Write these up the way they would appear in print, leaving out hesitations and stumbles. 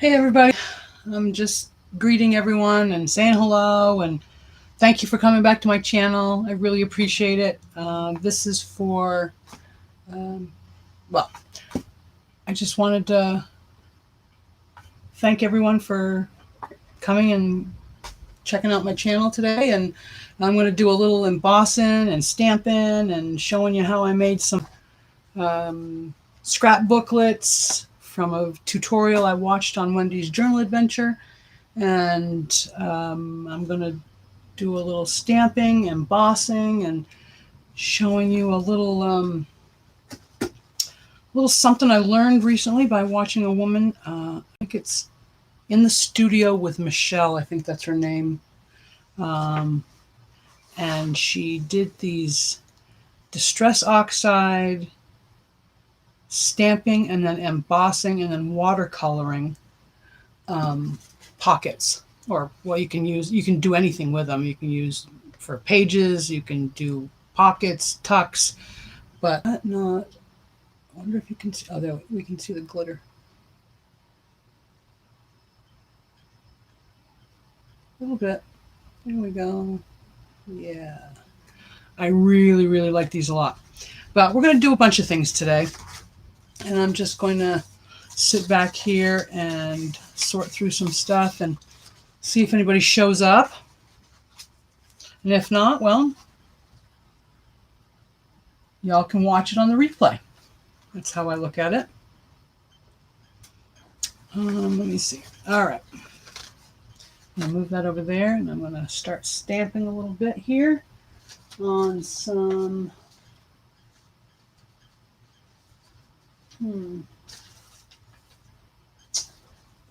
Hey everybody, I'm just greeting everyone and saying hello and thank you for coming back to my channel. I really appreciate it. This is for, well, I just wanted to thank everyone for coming and checking out my channel today, and I'm going to do a little embossing and stamping and showing you how I made some scrap booklets from a tutorial I watched on Wendy's journal adventure, and I'm going to do a little stamping, embossing, and showing you a little something I learned recently by watching a woman. I think it's In the Studio with Michelle. I think that's her name. And she did these distress oxide stamping and then embossing and then watercoloring pockets, or well, you can do anything with them. You can use for pages, you can do pockets, tucks, but not. I wonder if you can see. Oh, there we can see the glitter. A little bit. There we go. Yeah, I really like these a lot. But we're going to do a bunch of things today, and I'm just going to sit back here and sort through some stuff and see if anybody shows up. And if not, well, y'all can watch it on the replay. That's how I look at it. Let me see. All right. I'm going to move that over there, and I'm going to start stamping a little bit here on some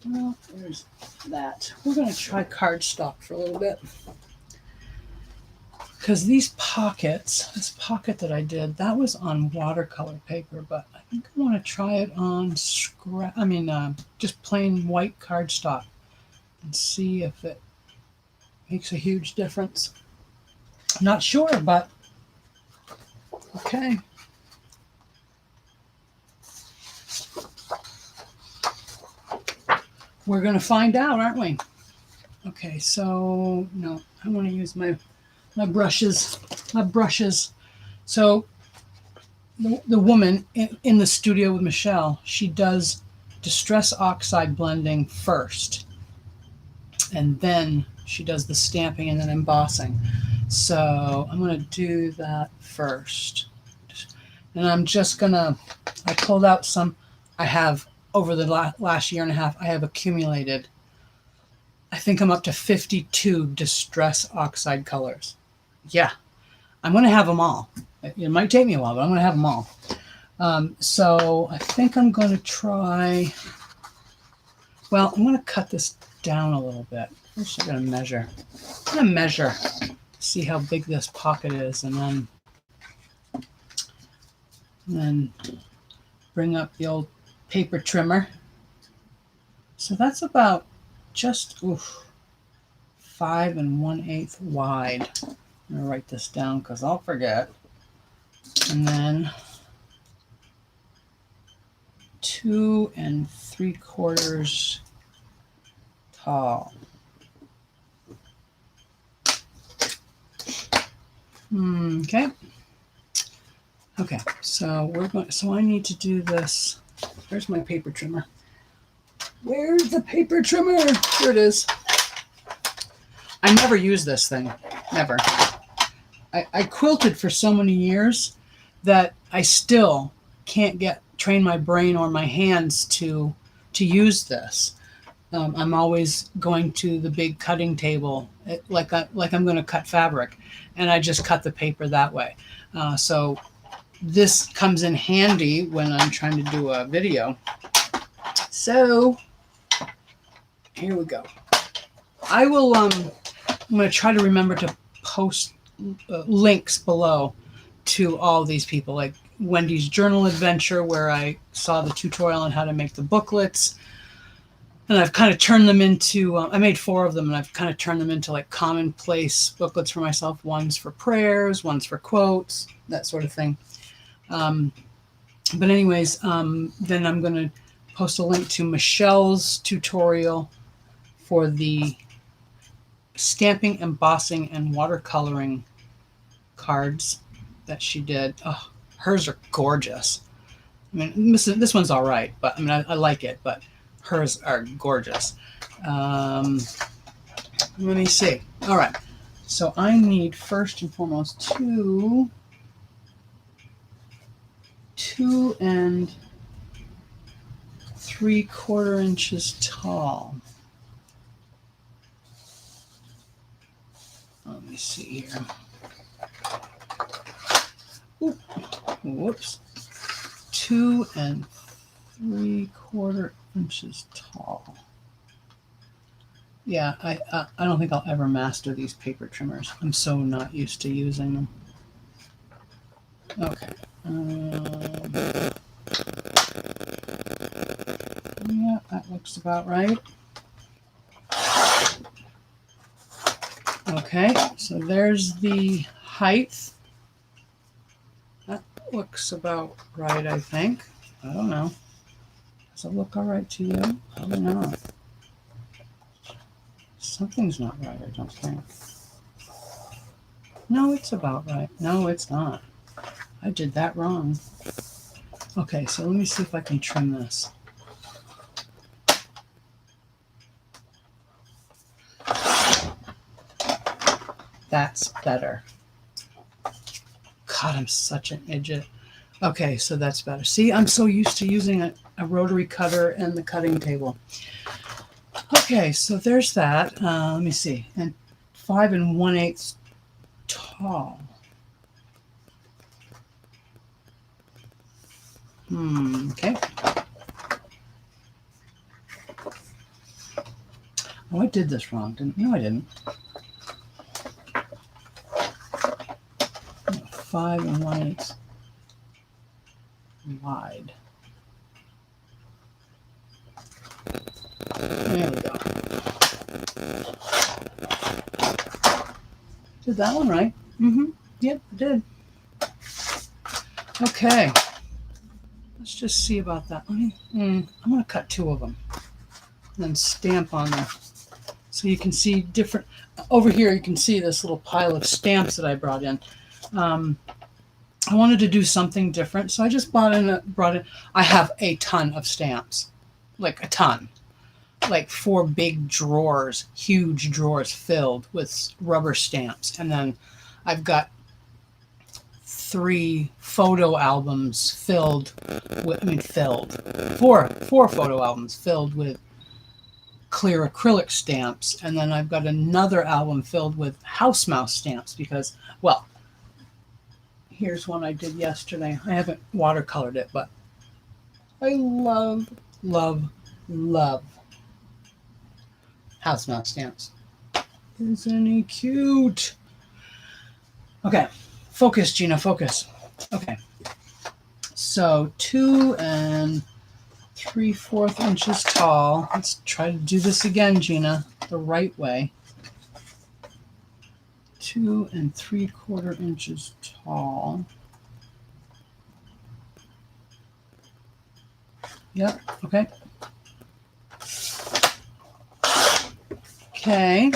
well, there's that. We're going to try cardstock for a little bit, because these pockets, this pocket that I did, that was on watercolor paper, but I think I want to try it on just plain white cardstock and see if it makes a huge difference. I'm not sure, but okay. We're going to find out, aren't we? Okay, so no, I want to use my brushes. So the woman in the studio with Michelle, she does distress oxide blending first, and then she does the stamping and then embossing. So I'm going to do that first. And I'm just going to, I pulled out some, I have over the last year and a half, I have accumulated, I think I'm up to 52 distress oxide colors. Yeah, I'm going to have them all. It might take me a while, but I'm going to have them all. So I think I'm going to try, well, I'm going to cut this down a little bit. I'm just going to measure. I'm going to measure, see how big this pocket is, and then bring up the old paper trimmer. So that's about just 5 1/8 wide. I'm going to write this down because I'll forget. And then 2 3/4 tall. Okay, so we're going. So I need to do this. Where's my paper trimmer? Where's the paper trimmer? Here it is. I never use this thing. Never. I quilted for so many years that I still can't train my brain or my hands to use this. I'm always going to the big cutting table, like I'm going to cut fabric, and I just cut the paper that way. So this comes in handy when I'm trying to do a video. So here we go. I will. I'm going to try to remember to post links below to all these people, like Wendy's journal adventure, where I saw the tutorial on how to make the booklets. And I've kind of turned them into, I made 4 of them, and I've kind of turned them into like commonplace booklets for myself. One's for prayers, one's for quotes, that sort of thing. But anyways, then I'm going to post a link to Michelle's tutorial for the stamping, embossing, and watercoloring cards that she did. Oh, hers are gorgeous. I mean, this one's all right, but I mean, I like it, but hers are gorgeous. Let me see. All right. So I need first and foremost 2 and 3/4 inches tall. Let me see here. Ooh, whoops. 2 and 3/4 inches tall. Yeah, I don't think I'll ever master these paper trimmers. I'm so not used to using them. Okay. Yeah, that looks about right. Okay, so there's the height. That looks about right, I think. I don't know. Does it look all right to you? I don't know. Something's not right, I don't think. No, it's about right. No, it's not. I did that wrong. Okay, so let me see if I can trim this. That's better. God, I'm such an idiot. Okay, so that's better. See, I'm so used to using a rotary cutter and the cutting table. Okay, so there's that. Let me see. And 5 1/8 tall. Okay. Oh, I did this wrong, didn't I? No, I didn't. 5 1/8 wide. There we go. Did that one right? Yep, I did. Okay. Let's just see about that. I'm going to cut 2 of them and then stamp on them. So you can see different. Over here, you can see this little pile of stamps that I brought in. I wanted to do something different, so I just brought in. I have a ton of stamps, like a ton, like 4 big drawers, huge drawers filled with rubber stamps, and then I've got 3 photo albums filled with. Four photo albums filled with clear acrylic stamps, and then I've got another album filled with house mouse stamps because, well, here's one I did yesterday. I haven't watercolored it, but I love, love, love house mouse stamps. Isn't he cute? Okay, focus, Gina, focus. Okay, so 2 3/4 inches tall. Let's try to do this again, Gina, the right way. 2 3/4 inches tall. Yep, okay. Okay.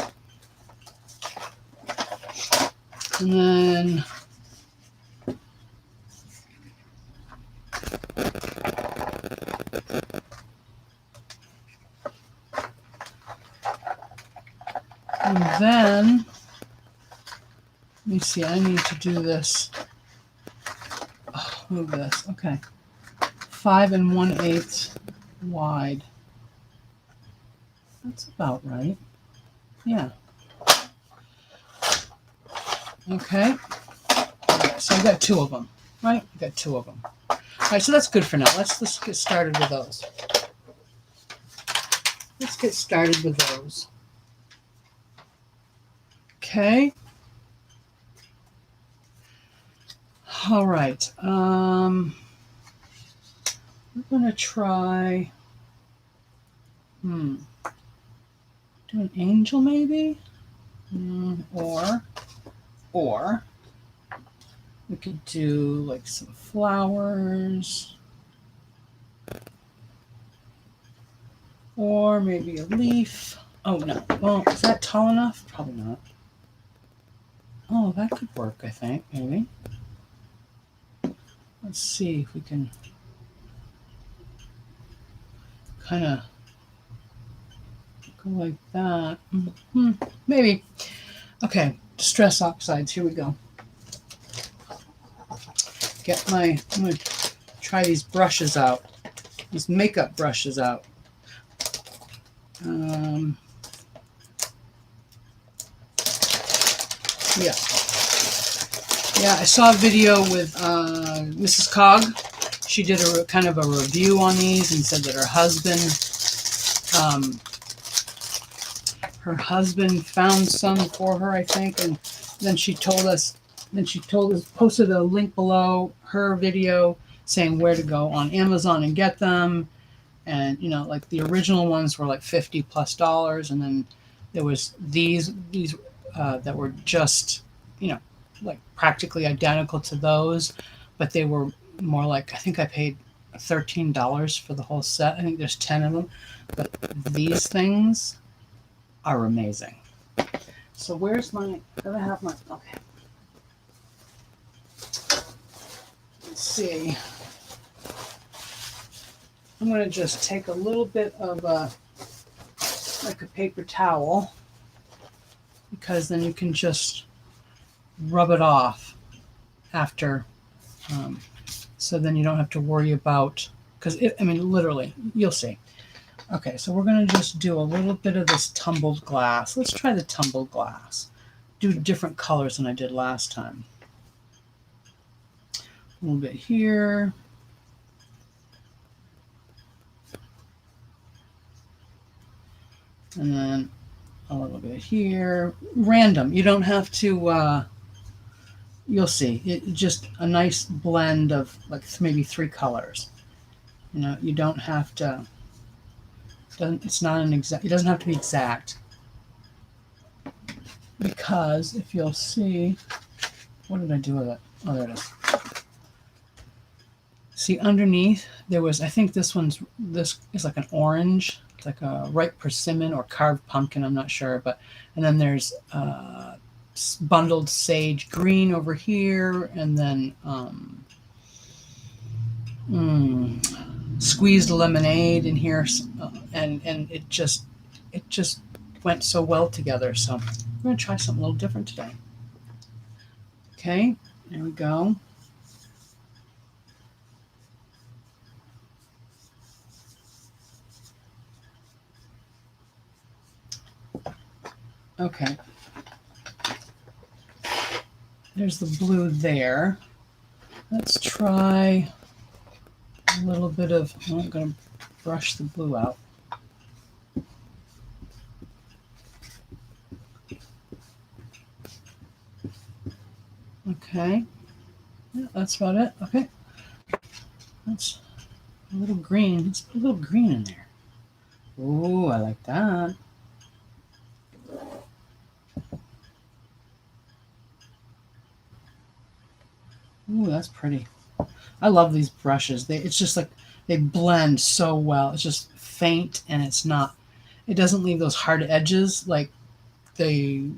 And then let me see, I need to do this. Oh, move this. Okay. 5 1/8 wide. That's about right. Yeah. Okay. So I got 2 of them, right? I got 2 of them. All right, so that's good for now. Let's get started with those. Let's get started with those. Okay. All right. We're going to try do an angel maybe? Or we could do like some flowers. Or maybe a leaf. Oh, no. Well, is that tall enough? Probably not. Oh, that could work, I think, maybe. Let's see if we can kind of go like that. Maybe. Okay, Distress Oxides. Here we go. I'm going to try these brushes out. These makeup brushes out. Yeah. Yeah, I saw a video with Mrs. Cog. She did a kind of a review on these and said that her husband found some for her, I think, and then she posted a link below her video saying where to go on Amazon and get them. And, you know, like the original ones were like $50+, and then there was these that were just, you know, like practically identical to those, but they were more like, I think I paid $13 for the whole set. I think there's 10 of them, but these things are amazing. So where's my, I have my, okay. Let's see. I'm going to just take a little bit of like a paper towel, because then you can just rub it off after. So then you don't have to worry about, because I mean, literally, you'll see. Okay, so we're going to just do a little bit of this tumbled glass. Let's try the tumbled glass. Do different colors than I did last time. A little bit here. And then a little bit here. Random. You don't have to, you'll see. It just a nice blend of like maybe 3 colors. You know, you don't have to, it's not an exact, it doesn't have to be exact. Because if you'll see, what did I do with it? Oh, there it is. See, underneath there was, I think this is like an orange. It's like a ripe persimmon or carved pumpkin, I'm not sure. But, and then there's bundled sage green over here, and then squeezed lemonade in here, and it just went so well together. So I'm going to try something a little different today. Okay, there we go. Okay. There's the blue there. Let's try a little bit of, I'm going to brush the blue out. Okay. Yeah, that's about it. Okay. That's a little green. Let's put a little green in there. Ooh, I like that. Ooh, that's pretty. I love these brushes. It's just like they blend so well. It's just faint, and it doesn't leave those hard edges like those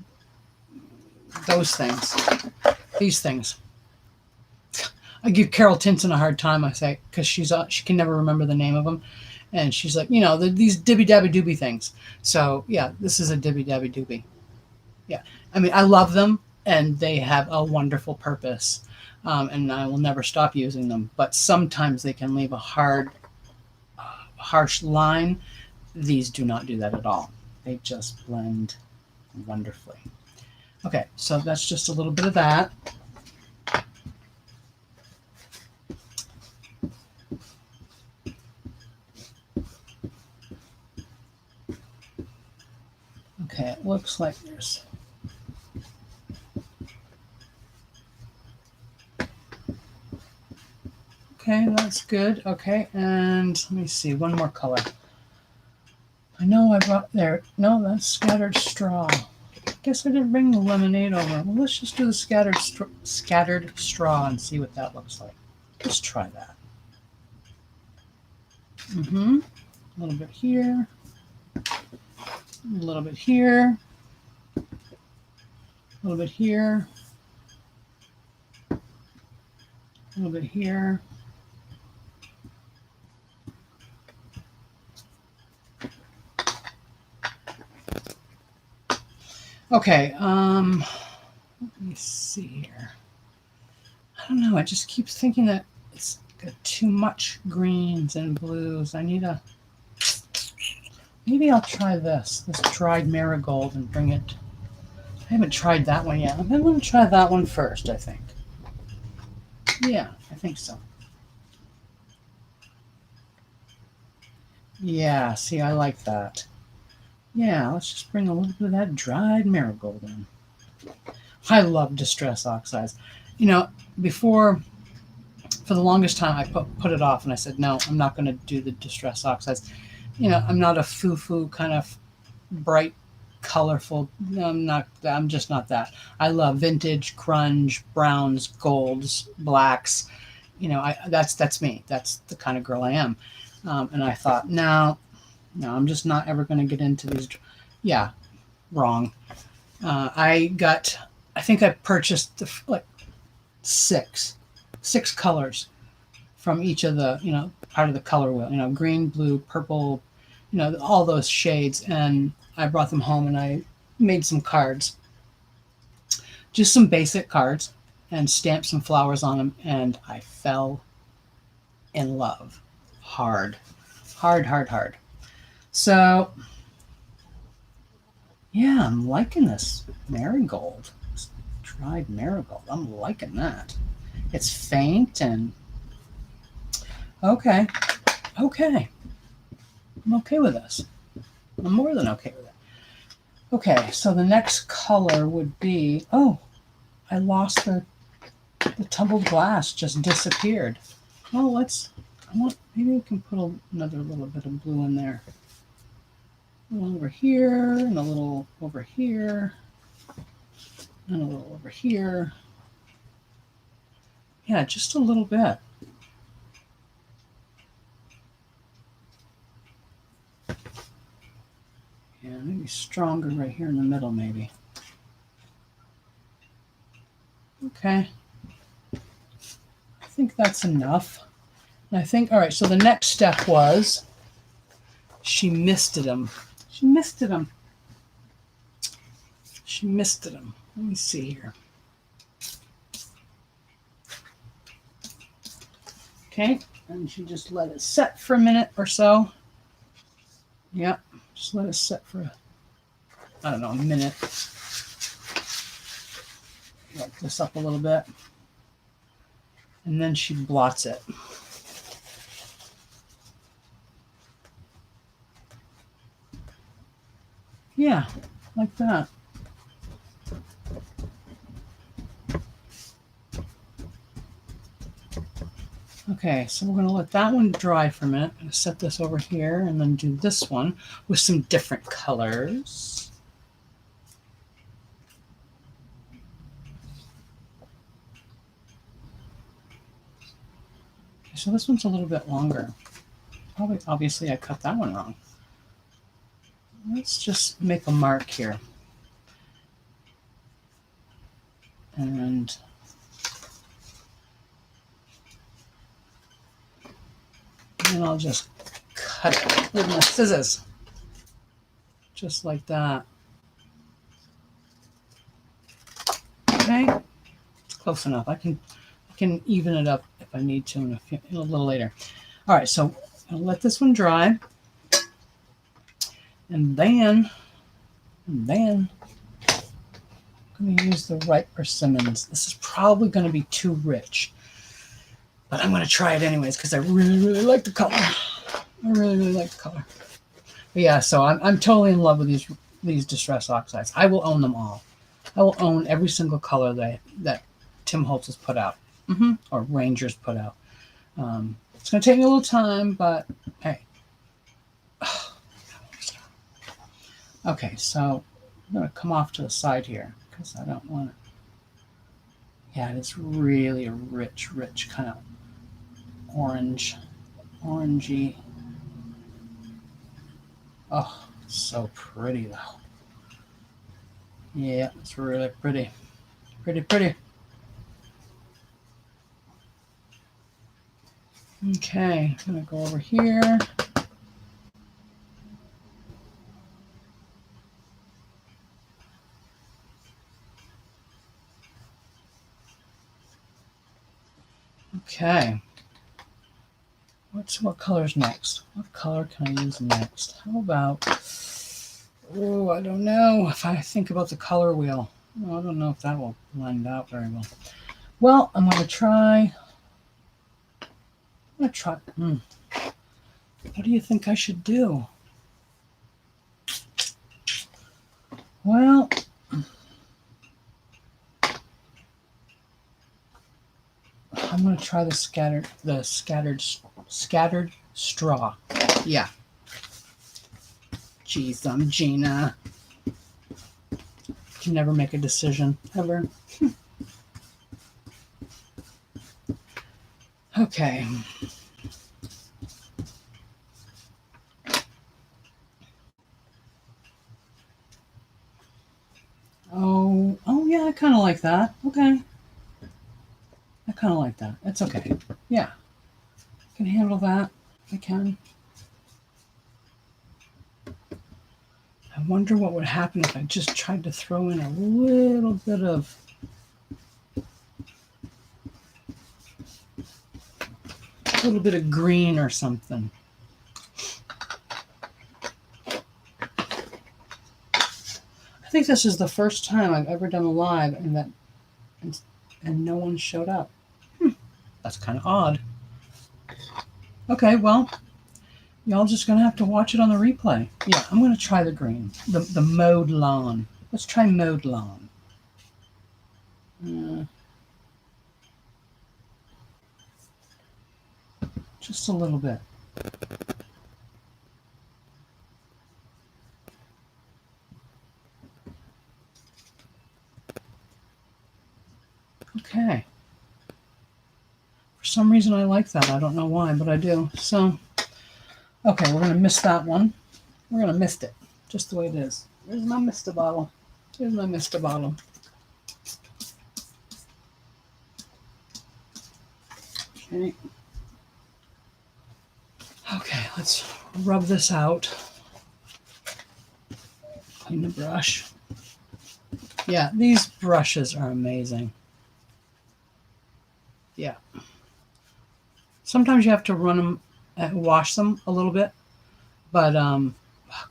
things. These things. I give Carol Tinson a hard time, I say, because she can never remember the name of them. And she's like, you know, these dibby-dabby-dooby things. So, yeah, this is a dibby-dabby-dooby. Yeah. I mean, I love them, and they have a wonderful purpose. And I will never stop using them. But sometimes they can leave a hard, harsh line. These do not do that at all. They just blend wonderfully. Okay, so that's just a little bit of that. Okay, it looks like there's... Okay, that's good. Okay, and let me see, one more color. I know I brought there. No, that's scattered straw. I guess I didn't bring the lemonade over. Well, let's just do the scattered straw and see what that looks like. Let's try that. A little bit here. A little bit here, a little bit here, a little bit here. Okay, let me see here. I don't know, I just keep thinking that it's got too much greens and blues. I need a, maybe I'll try this dried marigold and bring it. I haven't tried that one yet. I'm going to try that one first, I think. Yeah, I think so. Yeah, see, I like that. Yeah, let's just bring a little bit of that dried marigold in. I love Distress Oxides. You know, before, for the longest time, I put it off, and I said, no, I'm not going to do the Distress Oxides. You know, I'm not a foo-foo kind of bright, colorful. No, I'm just not that. I love vintage, grunge, browns, golds, blacks. You know, that's me. That's the kind of girl I am. And I thought, no, I'm just not ever going to get into these. Yeah, wrong. I think I purchased like six colors from each of the, you know, part of the color wheel, you know, green, blue, purple, you know, all those shades. And I brought them home and I made some cards, just some basic cards, and stamped some flowers on them. And I fell in love hard. So yeah, I'm liking this marigold, this dried marigold. I'm liking that. It's faint and okay. I'm okay with this. I'm more than okay with it. Okay, so the next color would be, oh, I lost the tumbled glass, just disappeared. Oh, maybe we can put another little bit of blue in there. A little over here, and a little over here, and a little over here. Yeah, just a little bit. Yeah, maybe stronger right here in the middle, maybe. Okay. I think that's enough. And I think, all right, so the next step was she misted them. She misted them. Let me see here. Okay, and she just let it set for a minute or so. Yep, just let it set for, I don't know, a minute. Wipe this up a little bit. And then she blots it. Yeah, like that. Okay, so we're going to let that one dry for a minute. I'm going to set this over here and then do this one with some different colors. Okay, so this one's a little bit longer. Obviously, I cut that one wrong. Let's just make a mark here. And then I'll just cut it with my scissors. Just like that. Okay, it's close enough. I can even it up if I need to a little later. All right, so I'll let this one dry. And then I'm going to use the ripe persimmons. This is probably going to be too rich, but I'm going to try it anyways because I really like the color. I really like the color. But yeah, so I'm totally in love with these Distress Oxides. I will own them all. I will own every single color that Tim Holtz has put out, or Rangers put out. It's going to take me a little time, but hey. Okay, so I'm going to come off to the side here because I don't want it. Yeah, it's really a rich kind of orangey. Oh, So pretty though. Yeah, it's really pretty. Pretty, pretty. Okay, I'm gonna go over here. Okay. What color's next? What color can I use next? How about, oh, I don't know if I think about the color wheel. I don't know if that will blend out very well. Well, I'm going to try. What do you think I should do? Well, I'm going to try the scattered straw. Yeah. Geez, I'm Gina. Can never make a decision, ever. Okay. Oh yeah, I kind of like that. Okay. I kind of like that. It's okay. Yeah. I can handle that. I can. I wonder what would happen if I just tried to throw in a little bit of green or something. I think this is the first time I've ever done a live and no one showed up. That's kind of odd. Okay, well, y'all just gonna have to watch it on the replay. Yeah, I'm gonna try the green, the mowed lawn. Let's try mowed lawn. Just a little bit. Okay. For some reason I like that. I don't know why, but I do. So, okay, we're going to miss that one. We're going to mist it, just the way it is. There's my mister bottle. Here's my mister bottle. Okay. Okay, let's rub this out. Clean the brush. Yeah, these brushes are amazing. Yeah. Sometimes you have to run them and wash them a little bit, but oh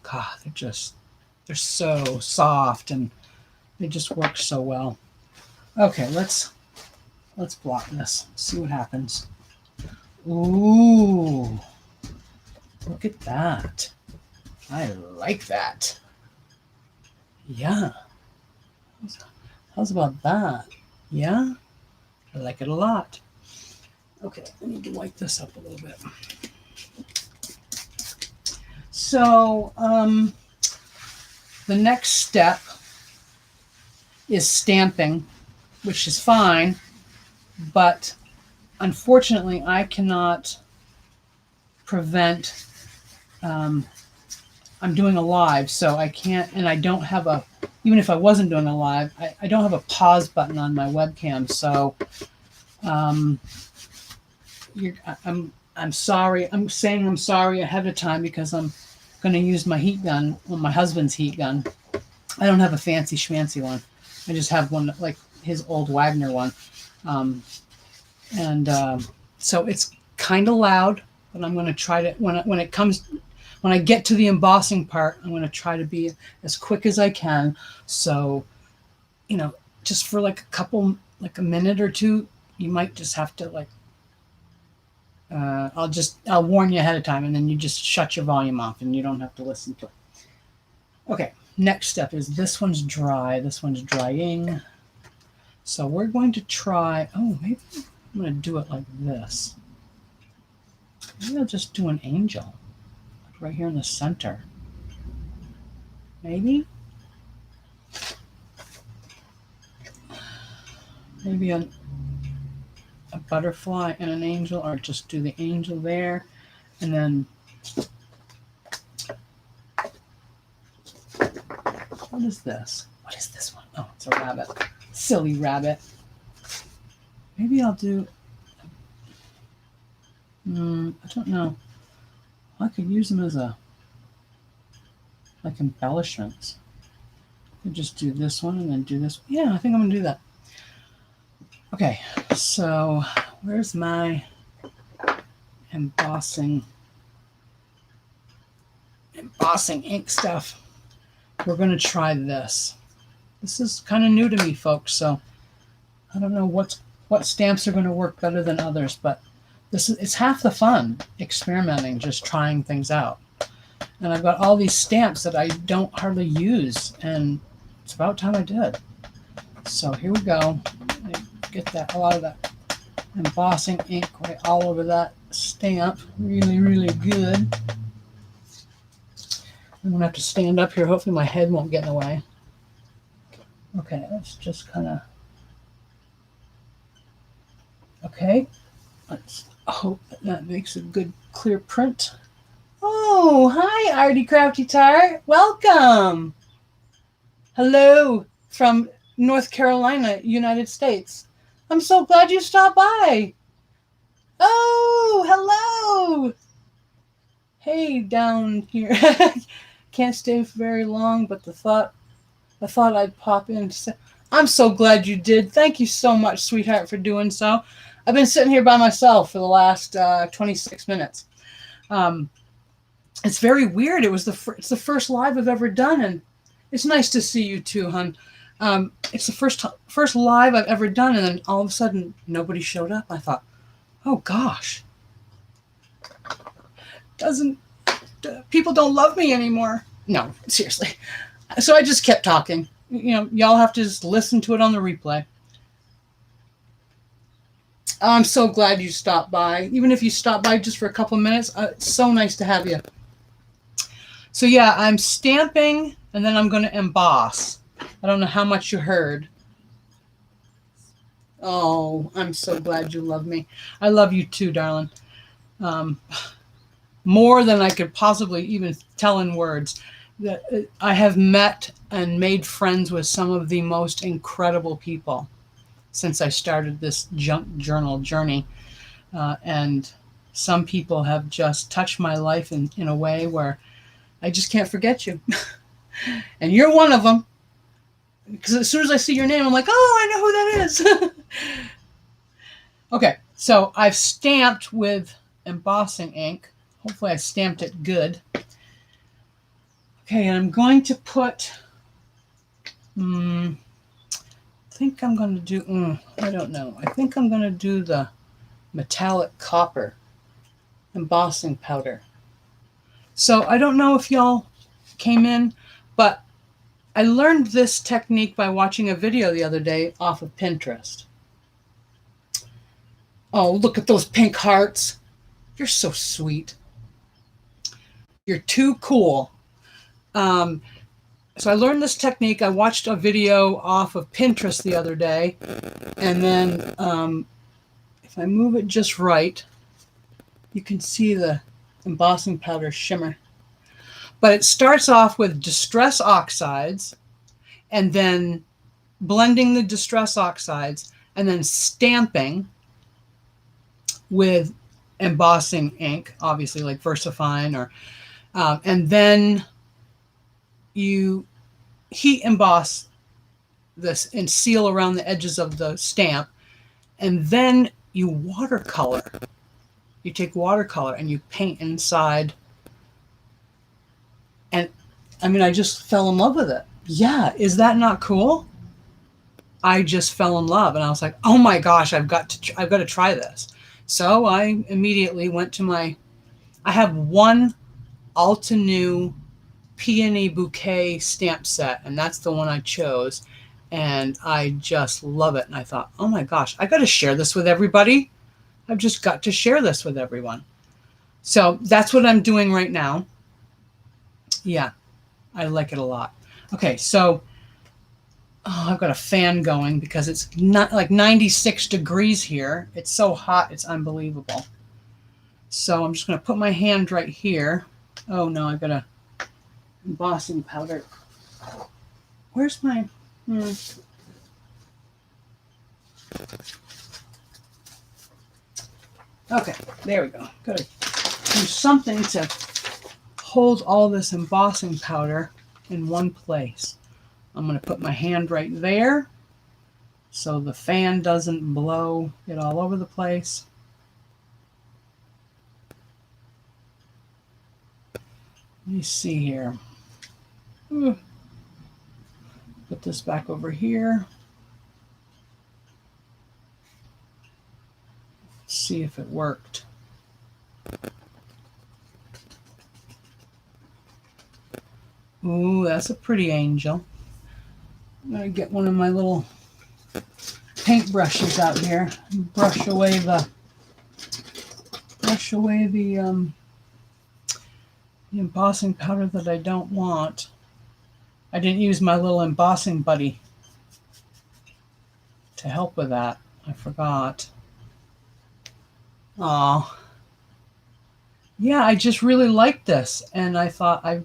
God, they're so soft and they just work so well. Okay, let's blot this. See what happens. Ooh, look at that. I like that. Yeah. How's about that? Yeah, I like it a lot. Okay, I need to wipe this up a little bit. So, the next step is stamping, which is fine, but unfortunately I cannot prevent, I'm doing a live, so I can't, and I don't have even if I wasn't doing a live, I don't have a pause button on my webcam, so I'm sorry. I'm saying I'm sorry ahead of time because I'm going to use my heat gun, my husband's heat gun. I don't have a fancy schmancy one. I just have one like his old Wagner one. So it's kind of loud, but I'm going to try to, when I get to the embossing part, I'm going to try to be as quick as I can. So, just for like a minute or two, you might just have to I'll warn you ahead of time, and then you just shut your volume off and you don't have to listen to it. Okay, next step is this one's dry. This one's drying. So we're going to try, maybe I'm going to do it like this. Maybe I'll just do an angel right here in the center. Maybe a butterfly and an angel, or just do the angel there, and then What is this? What is this one? Oh, it's a rabbit. Silly rabbit. Maybe I'll do, I don't know. I could use them as like embellishments. I could just do this one and then do this. Yeah, I think I'm going to do that. Okay, so where's my embossing ink stuff? We're going to try this. This is kind of new to me, folks, so I don't know what stamps are going to work better than others, but it's half the fun, experimenting, just trying things out. And I've got all these stamps that I don't hardly use, and it's about time I did. So here we go. Get a lot of that embossing ink right all over that stamp. Really, really good. I'm going to have to stand up here. Hopefully my head won't get in the way. Okay, let's just kind of... Okay, let's hope that makes a good clear print. Oh, hi, Arty Crafty Tart. Welcome. Hello from North Carolina, United States. I'm so glad you stopped by. Oh, hello. Hey, down here. Can't stay very long, but I thought I'd pop in to say, I'm so glad you did. Thank you so much, sweetheart, for doing so. I've been sitting here by myself for the last 26 minutes. It's very weird. It's the first live I've ever done, and it's nice to see you too, hon. It's the first live I've ever done, and then all of a sudden nobody showed up. I thought, oh gosh, people don't love me anymore. No, seriously. So I just kept talking. You know, y'all have to just listen to it on the replay. I'm so glad you stopped by. Even if you stopped by just for a couple of minutes, it's so nice to have you. So yeah, I'm stamping, and then I'm going to emboss. I don't know how much you heard. Oh, I'm so glad you love me. I love you too, darling. More than I could possibly even tell in words. I have met and made friends with some of the most incredible people since I started this junk journal journey. And some people have just touched my life in a way where I just can't forget you. And you're one of them. Because as soon as I see your name, I'm like, oh, I know who that is. Okay, so I've stamped with embossing ink. Hopefully I stamped it good. Okay, and I'm going to put, I think I'm going to do, I don't know. I think I'm going to do the metallic copper embossing powder. So I don't know if y'all came in, but I learned this technique by watching a video the other day off of Pinterest. Oh, look at those pink hearts. You're so sweet. You're too cool. So I learned this technique. I watched a video off of Pinterest the other day. And then if I move it just right, you can see the embossing powder shimmer. But it starts off with distress oxides, and then blending the distress oxides, and then stamping with embossing ink, obviously like VersaFine, or and then you heat emboss this and seal around the edges of the stamp, and then you watercolor. You take watercolor and you paint inside. And I mean, I just fell in love with it. Yeah, is that not cool? I just fell in love, and I was like, oh my gosh, I've got to try this. So I immediately went to I have one Altenew Peony Bouquet stamp set, and that's the one I chose, and I just love it. And I thought, oh my gosh, I got to share this with everybody. I've just got to share this with everyone. So that's what I'm doing right now. Yeah, I like it a lot. Okay, so I've got a fan going because it's not like 96 degrees here. It's so hot, it's unbelievable. So I'm just going to put my hand right here. Oh no, I've got a embossing powder. Where's my... Okay, there we go. Gotta do something to hold all this embossing powder in one place. I'm going to put my hand right there so the fan doesn't blow it all over the place. Let me see here. Put this back over here. See if it worked. Ooh, that's a pretty angel. I'm going to get one of my little paint brushes out here and brush away the embossing powder that I don't want. I didn't use my little embossing buddy to help with that. I forgot. Oh, yeah, I just really like this, and I thought I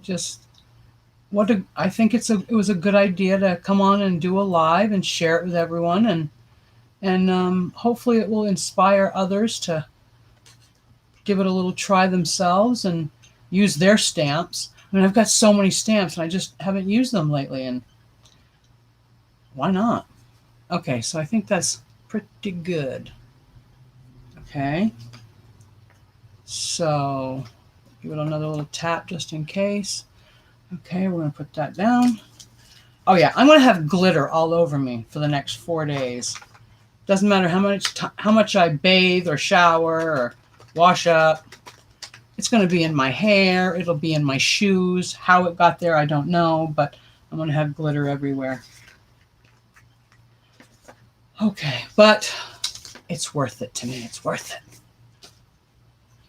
think it was a good idea to come on and do a live and share it with everyone, and hopefully it will inspire others to give it a little try themselves and use their stamps. I mean, I've got so many stamps and I just haven't used them lately, and why not? Okay, so I think that's pretty good. Okay, so give it another little tap just in case. Okay, we're going to put that down. Oh yeah, I'm going to have glitter all over me for the next 4 days. Doesn't matter how much I bathe or shower or wash up. It's going to be in my hair. It'll be in my shoes. How it got there, I don't know, but I'm going to have glitter everywhere. Okay, but it's worth it to me. It's worth it.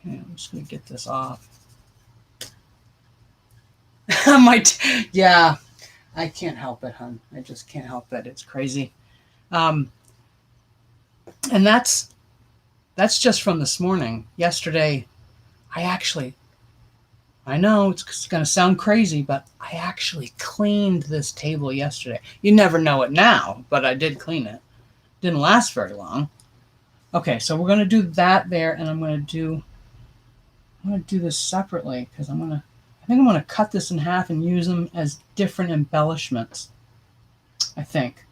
Okay, I'm just going to get this off. Yeah, I can't help it, hon. I just can't help it. It's crazy. And that's just from this morning. Yesterday, I know it's going to sound crazy, but I actually cleaned this table yesterday. You never know it now, but I did clean it. Didn't last very long. Okay, so we're going to do that there, and I'm going to do this separately because I think I'm going to cut this in half and use them as different embellishments. I think.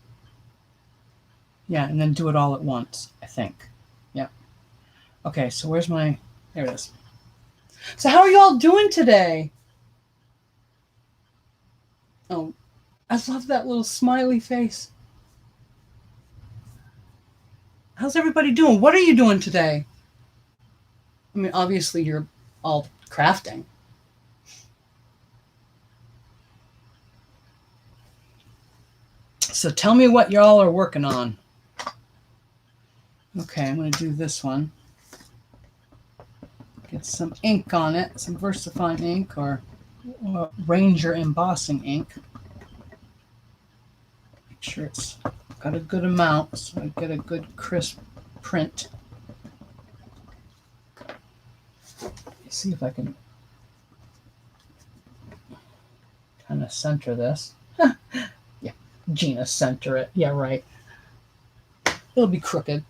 Yeah, and then do it all at once, I think. Yeah. Okay, so where's my... There it is. So how are you all doing today? Oh, I love that little smiley face. How's everybody doing? What are you doing today? I mean, obviously you're all crafting. So tell me what y'all are working on. Okay, I'm going to do this one. Get some ink on it, some VersaFine ink or Ranger embossing ink. Make sure it's got a good amount so I get a good crisp print. Let's see if I can kind of center this. Yeah, Gina, center it. Yeah, right. It'll be crooked.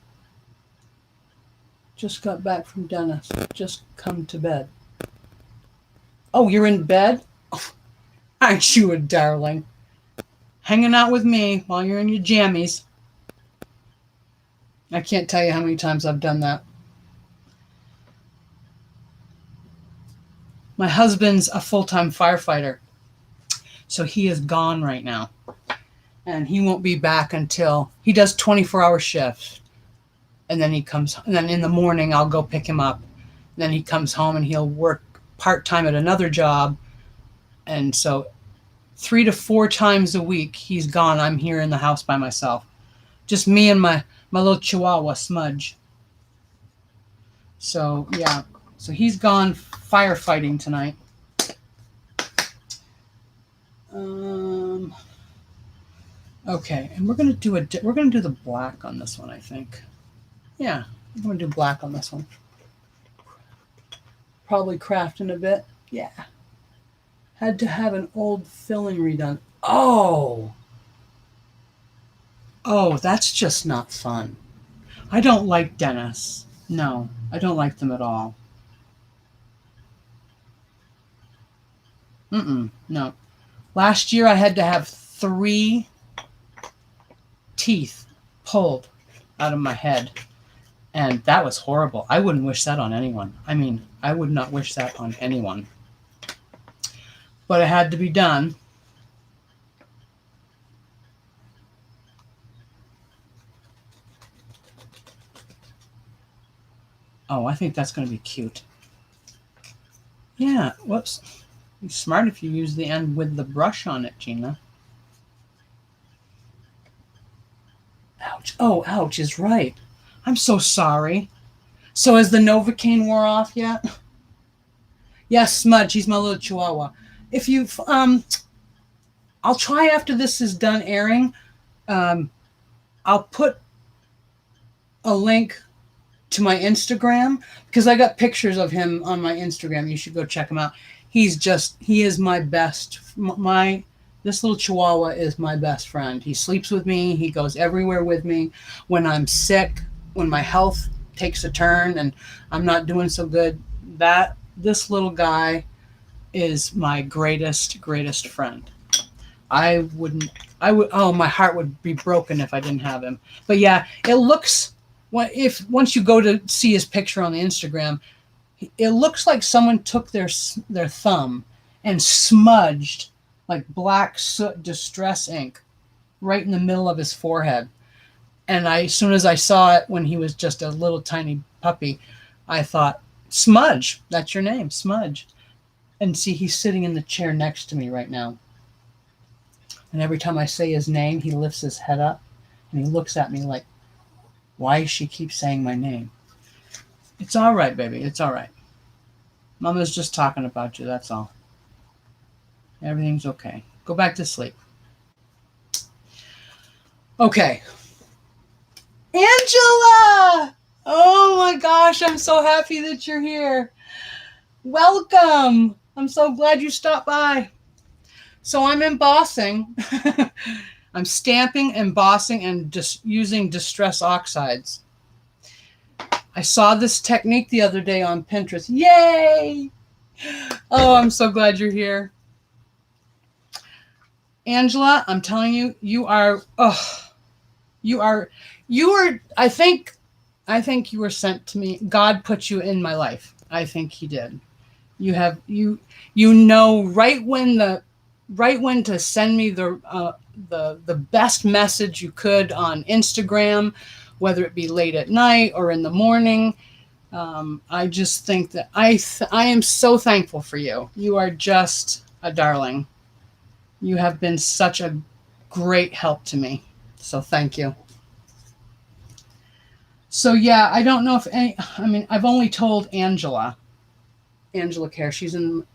Just got back from dentist. Just come to bed. Oh, you're in bed? Oh, aren't you a darling? Hanging out with me while you're in your jammies. I can't tell you how many times I've done that. My husband's a full-time firefighter, so he is gone right now. And he won't be back until he does 24-hour shifts. And then he comes, and then in the morning I'll go pick him up. And then he comes home and he'll work part-time at another job. And so 3 to 4 times a week he's gone. I'm here in the house by myself. Just me and my little chihuahua Smudge. So yeah, so he's gone firefighting tonight. Okay, and we're gonna do the black on this one, I think. Yeah, I'm going to do black on this one. Probably crafting a bit. Yeah. Had to have an old filling redone. Oh! Oh, that's just not fun. I don't like dentists. No, I don't like them at all. No. Last year I had to have 3 teeth pulled out of my head, and that was horrible. I wouldn't wish that on anyone. I mean, I would not wish that on anyone. But it had to be done. Oh, I think that's going to be cute. Yeah, whoops. It's smart if you use the end with the brush on it, Gina. Ouch. Oh, ouch is right. I'm so sorry. So has the Novocaine wore off yet? Yes, Smudge. He's my little chihuahua. If you've, I'll try after this is done airing. I'll put a link to my Instagram because I got pictures of him on my Instagram. You should go check him out. He is my best. This little chihuahua is my best friend. He sleeps with me. He goes everywhere with me. When I'm sick, when my health takes a turn and I'm not doing so good, this little guy is my greatest friend. Oh, my heart would be broken if I didn't have him. But yeah, it looks, once you go to see his picture on the Instagram, it looks like someone took their thumb and smudged like black soot distress ink right in the middle of his forehead. And as soon as I saw it when he was just a little tiny puppy, I thought, Smudge, that's your name, Smudge. And see, he's sitting in the chair next to me right now. And every time I say his name, he lifts his head up and he looks at me like, why does she keep saying my name? It's all right, baby. It's all right. Mama's just talking about you. That's all. Everything's okay. Go back to sleep. Okay. Angela! Oh my gosh, I'm so happy that you're here. Welcome. I'm so glad you stopped by. So I'm embossing. I'm stamping, embossing, and just using distress oxides. I saw this technique the other day on Pinterest. Yay! Oh, I'm so glad you're here. Angela, I'm telling you, I think you were sent to me. God put you in my life. I think he did. You know right when to send me the best message you could on Instagram, whether it be late at night or in the morning. I just think that I am so thankful for you. You are just a darling. You have been such a great help to me. So thank you. So yeah, I don't know if I've only told Angela Kerr. She's in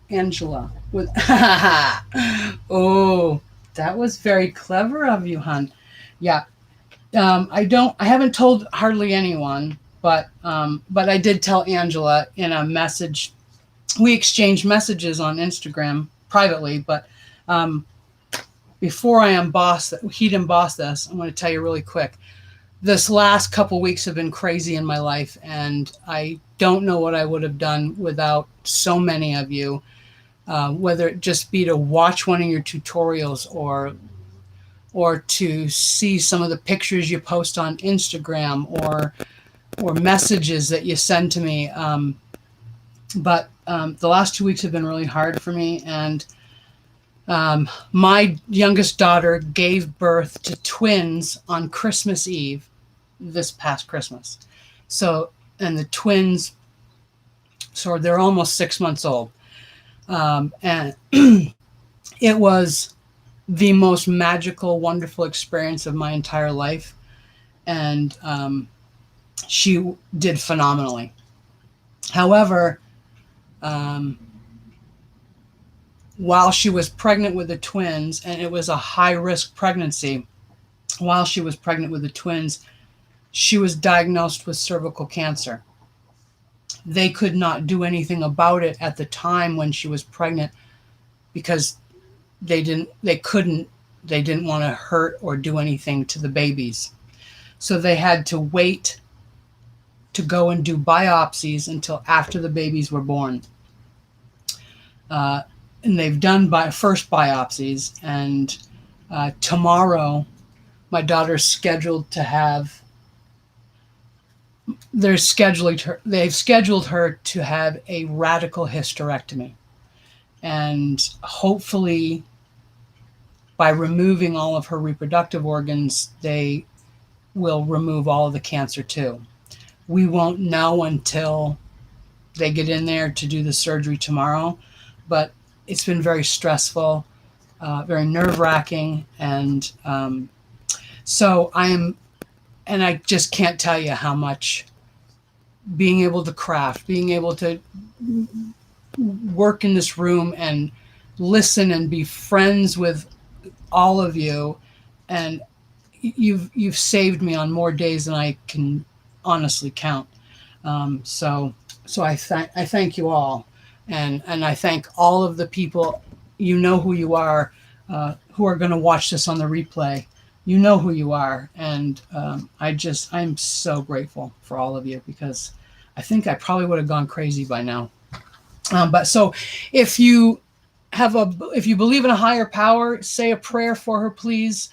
Angela with oh, that was very clever of you, hon. Yeah. I haven't told hardly anyone, but I did tell Angela in a message. We exchanged messages on Instagram privately, but before he'd emboss this, I'm going to tell you really quick. This last couple weeks have been crazy in my life, and I don't know what I would have done without so many of you, whether it just be to watch one of your tutorials or to see some of the pictures you post on Instagram or messages that you send to me. But the last 2 weeks have been really hard for me, and my youngest daughter gave birth to twins on Christmas Eve, this past Christmas. So, and the twins, so they're almost 6 months old. And it was the most magical, wonderful experience of my entire life. And she did phenomenally. However, while she was pregnant with the twins, and it was a high-risk pregnancy, while she was pregnant with the twins, she was diagnosed with cervical cancer. They could not do anything about it at the time when she was pregnant because they didn't want to hurt or do anything to the babies. So they had to wait to go and do biopsies until after the babies were born. And they've done first biopsies, and tomorrow my daughter's scheduled to have, they've scheduled her to have a radical hysterectomy. And hopefully by removing all of her reproductive organs, they will remove all of the cancer too. We won't know until they get in there to do the surgery tomorrow, but it's been very stressful, very nerve-wracking, and so I just can't tell you how much being able to craft, being able to work in this room and listen and be friends with all of you, and you've saved me on more days than I can honestly count. So I thank you all, and I thank all of the people, you know who you are, who are going to watch this on the replay. You know who you are, and I'm so grateful for all of you, because I think I probably would have gone crazy by now. But so if you believe in a higher power, say a prayer for her, please.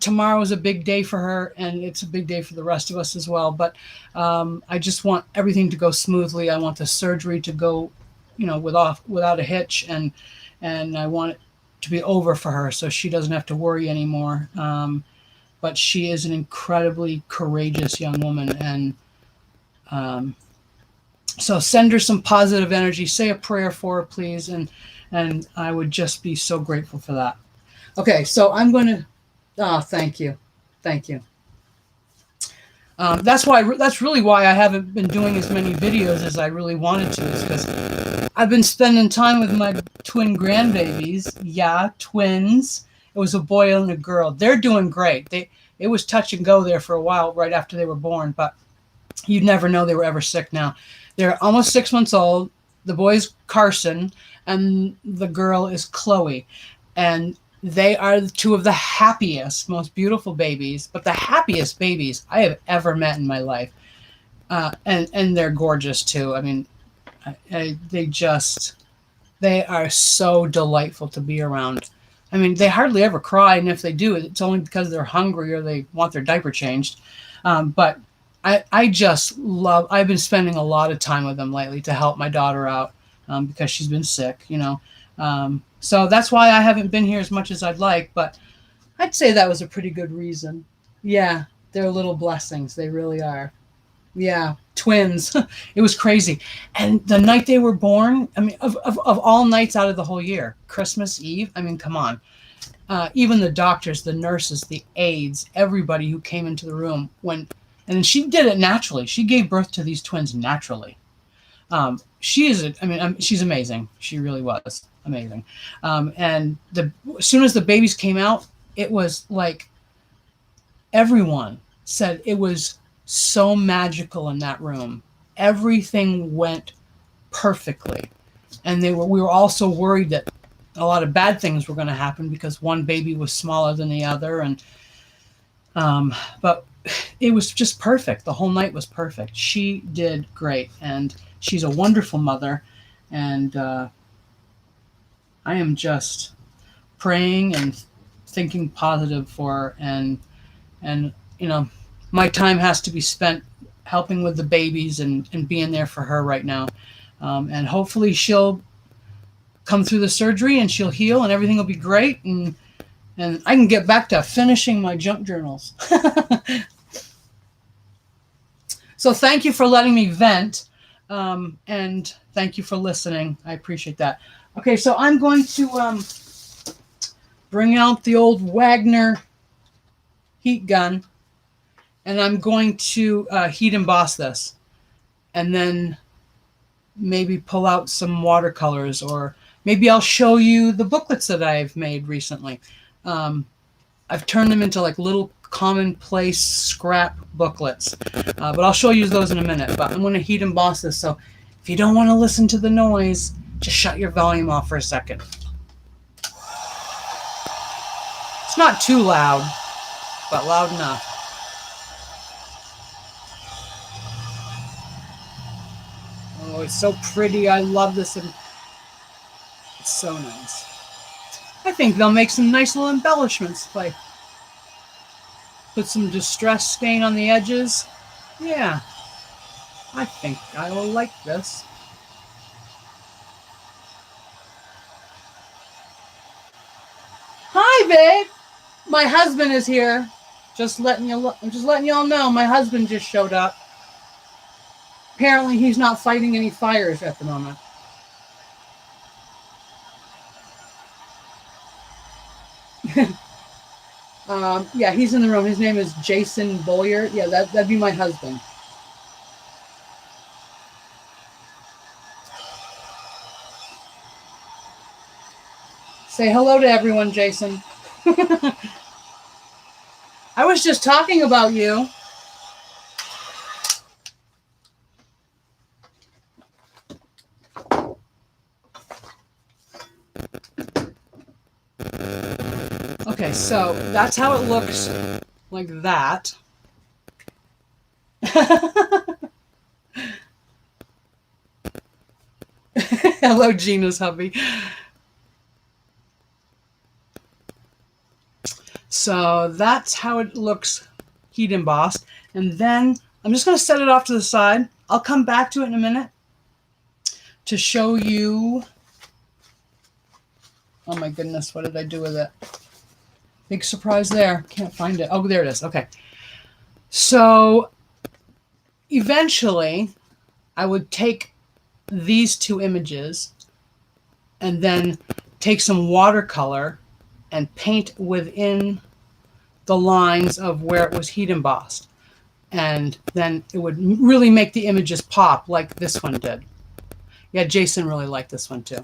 Tomorrow is a big day for her, and it's a big day for the rest of us as well. But I just want everything to go smoothly. I want the surgery to go, without a hitch, and I want it to be over for her, so she doesn't have to worry anymore. But she is an incredibly courageous young woman, and so send her some positive energy. Say a prayer for her, please, and I would just be so grateful for that. Okay, so I'm going to. Oh, thank you. That's really why I haven't been doing as many videos as I really wanted to, is because I've been spending time with my twin grandbabies. Yeah, twins. It was a boy and a girl. They're doing great. It was touch and go there for a while right after they were born, but you'd never know they were ever sick now. They're almost 6 months old. The boy's Carson, and the girl is Chloe. And they are two of the happiest, most beautiful babies, but the happiest babies I have ever met in my life. And they're gorgeous too. I mean, they are so delightful to be around. I mean, they hardly ever cry, and if they do, it's only because they're hungry or they want their diaper changed. But I've been spending a lot of time with them lately to help my daughter out, because she's been sick, so that's why I haven't been here as much as I'd like, but I'd say that was a pretty good reason. Yeah, they're little blessings. They really are. Yeah, twins. It was crazy. And the night they were born, I mean, of all nights out of the whole year, Christmas Eve, I mean, come on. Even the doctors, the nurses, the aides, everybody who came into the room, and she did it naturally. She gave birth to these twins naturally. She's amazing. She really was amazing. And as soon as the babies came out, it was like everyone said it was so magical in that room. Everything went perfectly. And we were also worried that a lot of bad things were going to happen because one baby was smaller than the other. And but it was just perfect. The whole night was perfect. She did great, and she's a wonderful mother. And I am just praying and thinking positive for her. And my time has to be spent helping with the babies and being there for her right now. And hopefully she'll come through the surgery and she'll heal and everything will be great. And I can get back to finishing my junk journals. So thank you for letting me vent. And thank you for listening. I appreciate that. Okay, so I'm going to bring out the old Wagner heat gun, and I'm going to heat emboss this, and then maybe pull out some watercolors, or maybe I'll show you the booklets that I've made recently. I've turned them into like little commonplace scrap booklets, but I'll show you those in a minute. But I'm going to heat emboss this, so if you don't want to listen to the noise, just shut your volume off for a second. It's not too loud, but loud enough. Oh, it's so pretty. I love this. And it's so nice. I think they'll make some nice little embellishments. Like put some distress stain on the edges. Yeah, I think I will like this. Hi, babe. My husband is here. I'm just letting y'all know. My husband just showed up. Apparently, he's not fighting any fires at the moment. Yeah, he's in the room. His name is Jason Boyer. Yeah, that'd be my husband. Say hello to everyone, Jason. I was just talking about you. Okay, so that's how it looks, like that. Hello, Gina's hubby. So that's how it looks heat embossed. And then I'm just going to set it off to the side. I'll come back to it in a minute to show you. Oh my goodness, what did I do with it? Big surprise there. Can't find it. Oh, there it is. Okay. So eventually I would take these two images and then take some watercolor and paint within the lines of where it was heat embossed. And then it would really make the images pop like this one did. Yeah, Jason really liked this one too.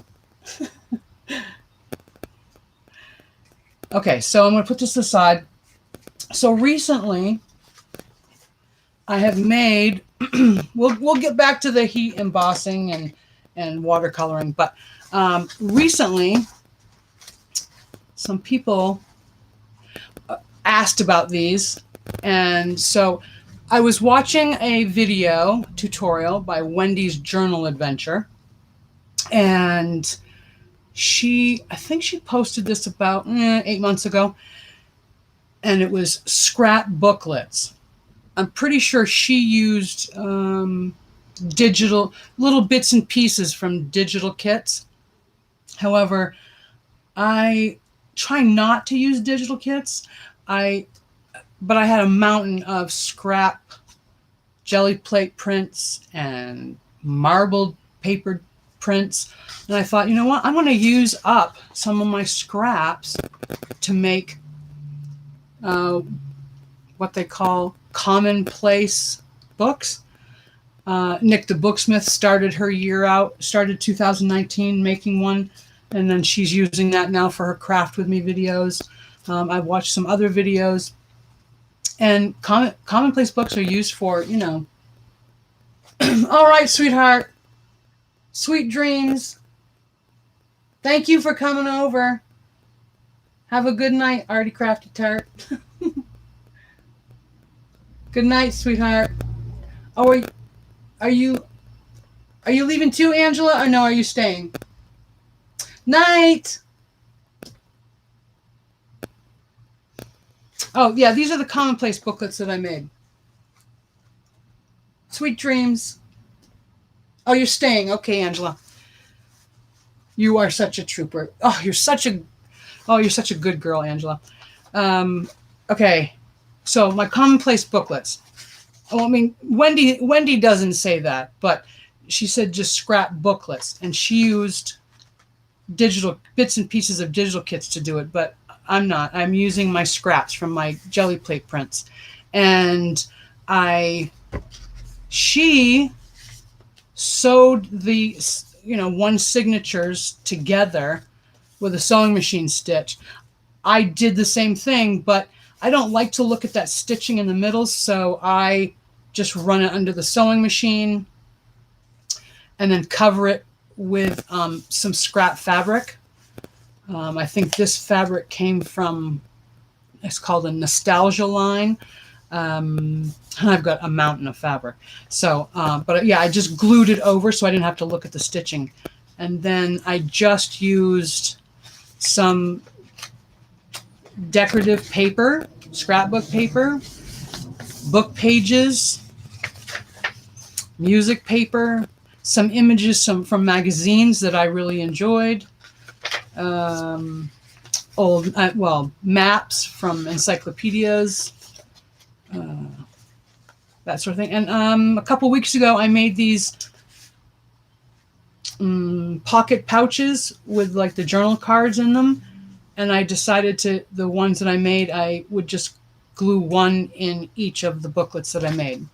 Okay, so I'm going to put this aside. So recently, I have made, we'll get back to the heat embossing and watercoloring, but recently, some people asked about these, and so I was watching a video tutorial by Wendy's Journal Adventure, and I think she posted this about 8 months ago, and it was scrap booklets. I'm pretty sure she used digital, little bits and pieces from digital kits. However, I try not to use digital kits. But I had a mountain of scrap jelly plate prints and marbled paper prints. And I thought, you know what? I'm going to use up some of my scraps to make what they call commonplace books. Nik The Booksmith started her year out, started 2019 making one, and then she's using that now for her craft with me videos. I've watched some other videos, and commonplace books are used for, you know. All right, sweetheart. Sweet dreams. Thank you for coming over. Have a good night, Arty Crafty Tart. Good night, sweetheart. Oh, are you leaving too, Angela? Or no, are you staying? Night. Oh, yeah, these are the commonplace booklets that I made. Sweet dreams. Oh, you're staying. Okay, Angela. You are such a trooper. Oh, you're such a good girl, Angela. Okay. So my commonplace booklets. Oh, I mean, Wendy doesn't say that, but she said just scrap booklets, and she used digital bits and pieces of digital kits to do it, but I'm not. I'm using my scraps from my jelly plate prints. And she sewed the, one signatures together with a sewing machine stitch. I did the same thing, but I don't like to look at that stitching in the middle, so I just run it under the sewing machine and then cover it with some scrap fabric. I think this fabric came from it's called a nostalgia line. I've got a mountain of fabric. So, but yeah, I just glued it over so I didn't have to look at the stitching. And then I just used some decorative paper, scrapbook paper, book pages, music paper, some images from magazines that I really enjoyed, old maps from encyclopedias, that sort of thing. And a couple weeks ago, I made these pocket pouches with like the journal cards in them, and I decided the ones that I made, I would just glue one in each of the booklets that I made.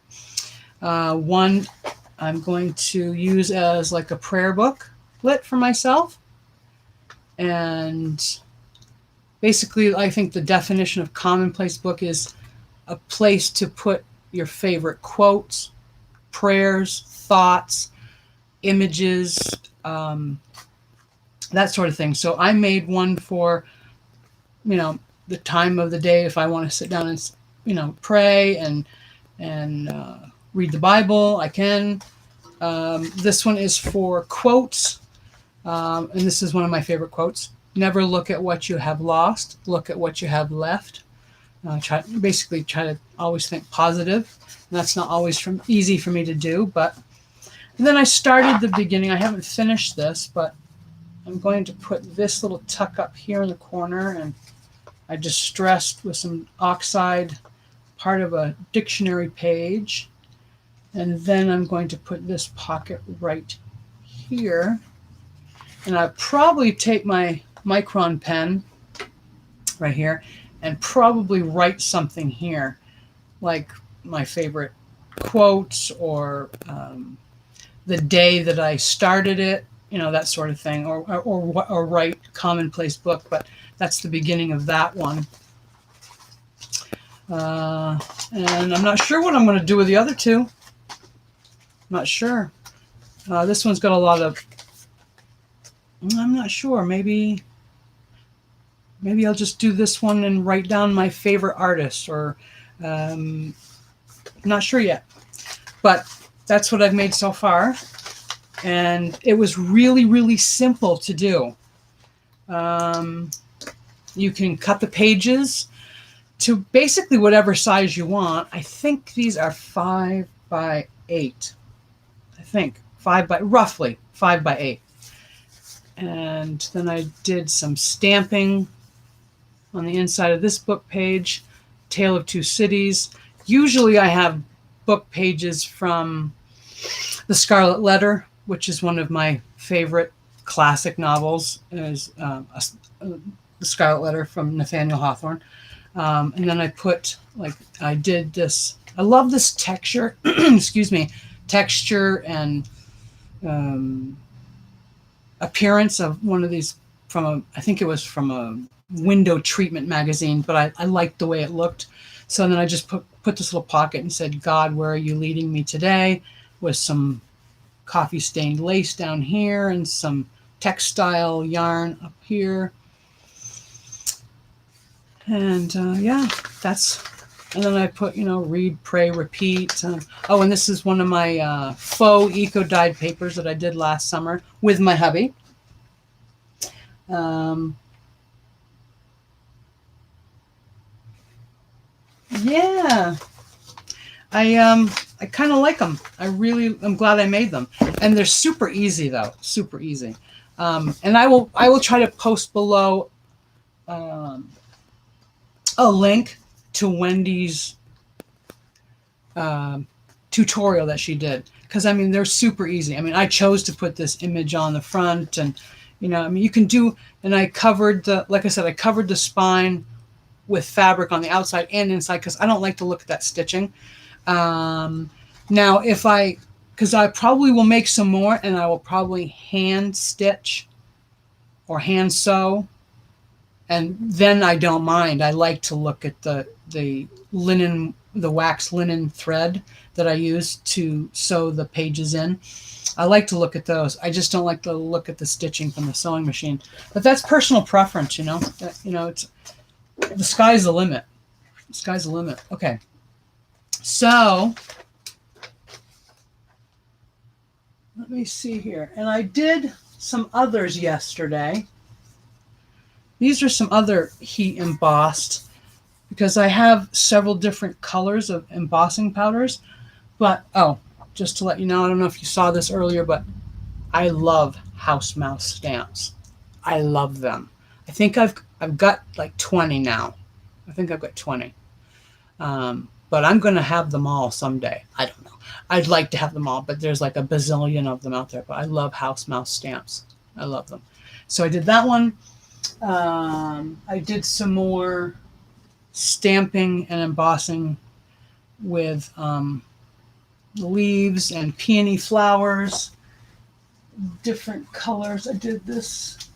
One I'm going to use as like a prayer booklet for myself. And basically, I think the definition of Commonplace book is a place to put your favorite quotes, prayers, thoughts, images, that sort of thing. So I made one for, the time of the day if I want to sit down and, pray and read the Bible, I can. This one is for quotes, and this is one of my favorite quotes. Never look at what you have lost, look at what you have left. Try to always think positive. And that's not always easy for me to do, but and then I started the beginning. I haven't finished this, but I'm going to put this little tuck up here in the corner, and I distressed with some oxide part of a dictionary page. And then I'm going to put this pocket right here. And I'll probably take my Micron pen right here and probably write something here, like my favorite quotes or the day that I started it, that sort of thing, or write Commonplace book. But that's the beginning of that one. And I'm not sure what I'm going to do with the other two. Not sure. This one's got a lot of, I'm not sure. Maybe I'll just do this one and write down my favorite artist, or I'm not sure yet. But that's what I've made so far. And it was really, really simple to do. You can cut the pages to basically whatever size you want. I think these are 5 by 8. I think roughly 5 by 8. And then I did some stamping on the inside of this book page, Tale of Two Cities. Usually I have book pages from The Scarlet Letter, which is one of my favorite classic novels, is The Scarlet Letter from Nathaniel Hawthorne. And then I put, I did this, I love this texture, excuse me, texture and appearance of one of these I think it was from a window treatment magazine, but I liked the way it looked. So then I just put this little pocket and said, God, where are you leading me today? With some coffee stained lace down here and some textile yarn up here. And yeah, and then I put, read, pray, repeat. And this is one of my faux eco-dyed papers that I did last summer with my hubby. Yeah, I kind of like them. I'm glad I made them. And they're super easy though, super easy. And I will try to post below a link to Wendy's tutorial that she did, because they're super easy. I chose to put this image on the front, and you can do, and I covered like I said, I covered the spine with fabric on the outside and inside, because I don't like to look at that stitching. Now because I probably will make some more, and I will probably hand stitch or hand sew. And then I don't mind. I like to look at the linen, the wax linen thread that I use to sew the pages in. I like to look at those. I just don't like to look at the stitching from the sewing machine. But that's personal preference, It's the sky's the limit. The sky's the limit. Okay. So let me see here. And I did some others yesterday. These are some other heat embossed because I have several different colors of embossing powders. But, oh, just to let you know, I don't know if you saw this earlier, but I love house mouse stamps. I love them. I think I've got like 20 now. I think I've got 20. But I'm going to have them all someday. I don't know. I'd like to have them all, but there's like a bazillion of them out there. But I love house mouse stamps. I love them. So I did that one. I did some more stamping and embossing with leaves and peony flowers, different colors. I did this.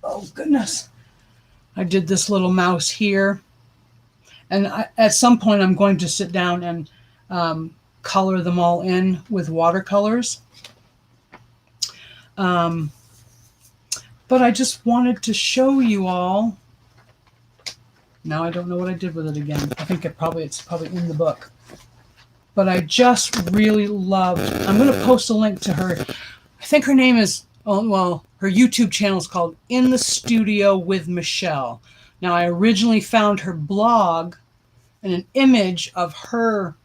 Oh, goodness. I did this little mouse here. And at some point, I'm going to sit down and color them all in with watercolors. But I just wanted to show you all. Now I don't know what I did with it again. I think it's probably in the book. But I just really loved. I'm going to post a link to her. I think her name is, well, her YouTube channel is called In the Studio with Michelle. Now, I originally found her blog and an image of her,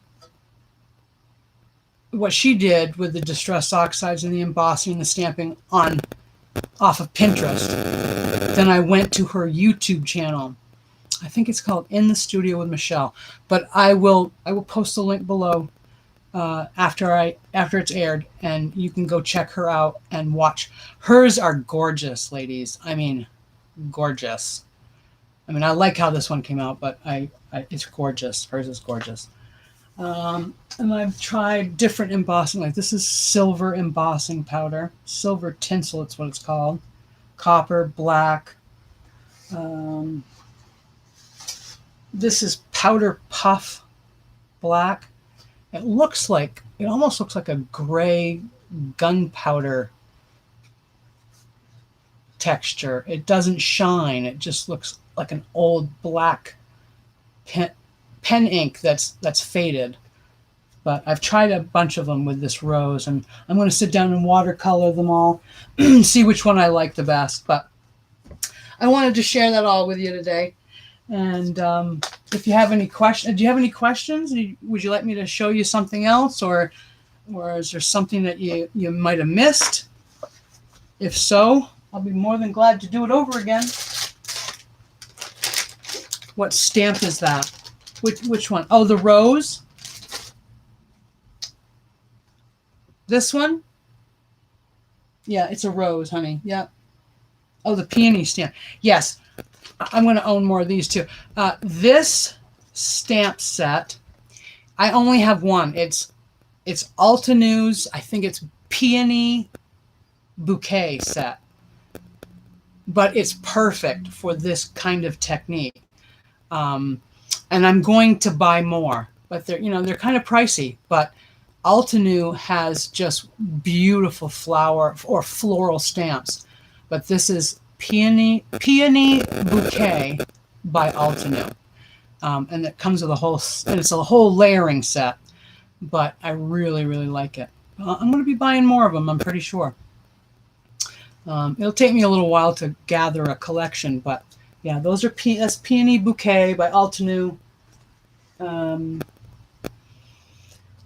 what she did with the distress oxides and the embossing and the stamping off of Pinterest. Then I went to her YouTube channel. I think it's called In the Studio with Michelle. But I will post a link below after it's aired, and you can go check her out and watch. Hers are gorgeous, ladies. I mean, gorgeous. I mean, I like how this one came out, but it's gorgeous. Hers is gorgeous. And I've tried different embossing. Like this is silver embossing powder. Silver tinsel, it's what it's called. Copper, black. This is powder puff black. It almost looks like a gray gunpowder texture. It doesn't shine. It just looks like an old black pen ink that's faded. But I've tried a bunch of them with this rose, and I'm going to sit down and watercolor them all, see which one I like the best. But I wanted to share that all with you today. And if you have any questions, do you have any questions? Would you like me to show you something else, or is there something that you might have missed? If so, I'll be more than glad to do it over again. What stamp is that? Which one? Oh, the rose. This one? Yeah, it's a rose, honey. Yeah. Oh, the peony stamp. Yes. I'm going to own more of these too. This stamp set, I only have one. It's Artymaze. I think it's peony bouquet set. But it's perfect for this kind of technique. And I'm going to buy more. But they're kind of pricey. But Artymaze has just beautiful flower or floral stamps. But this is Peony Bouquet by Artymaze. And it comes with it's a whole layering set. But I really, really like it. I'm going to be buying more of them, I'm pretty sure. It'll take me a little while to gather a collection, but yeah, that's Peony Bouquet by Artymaze.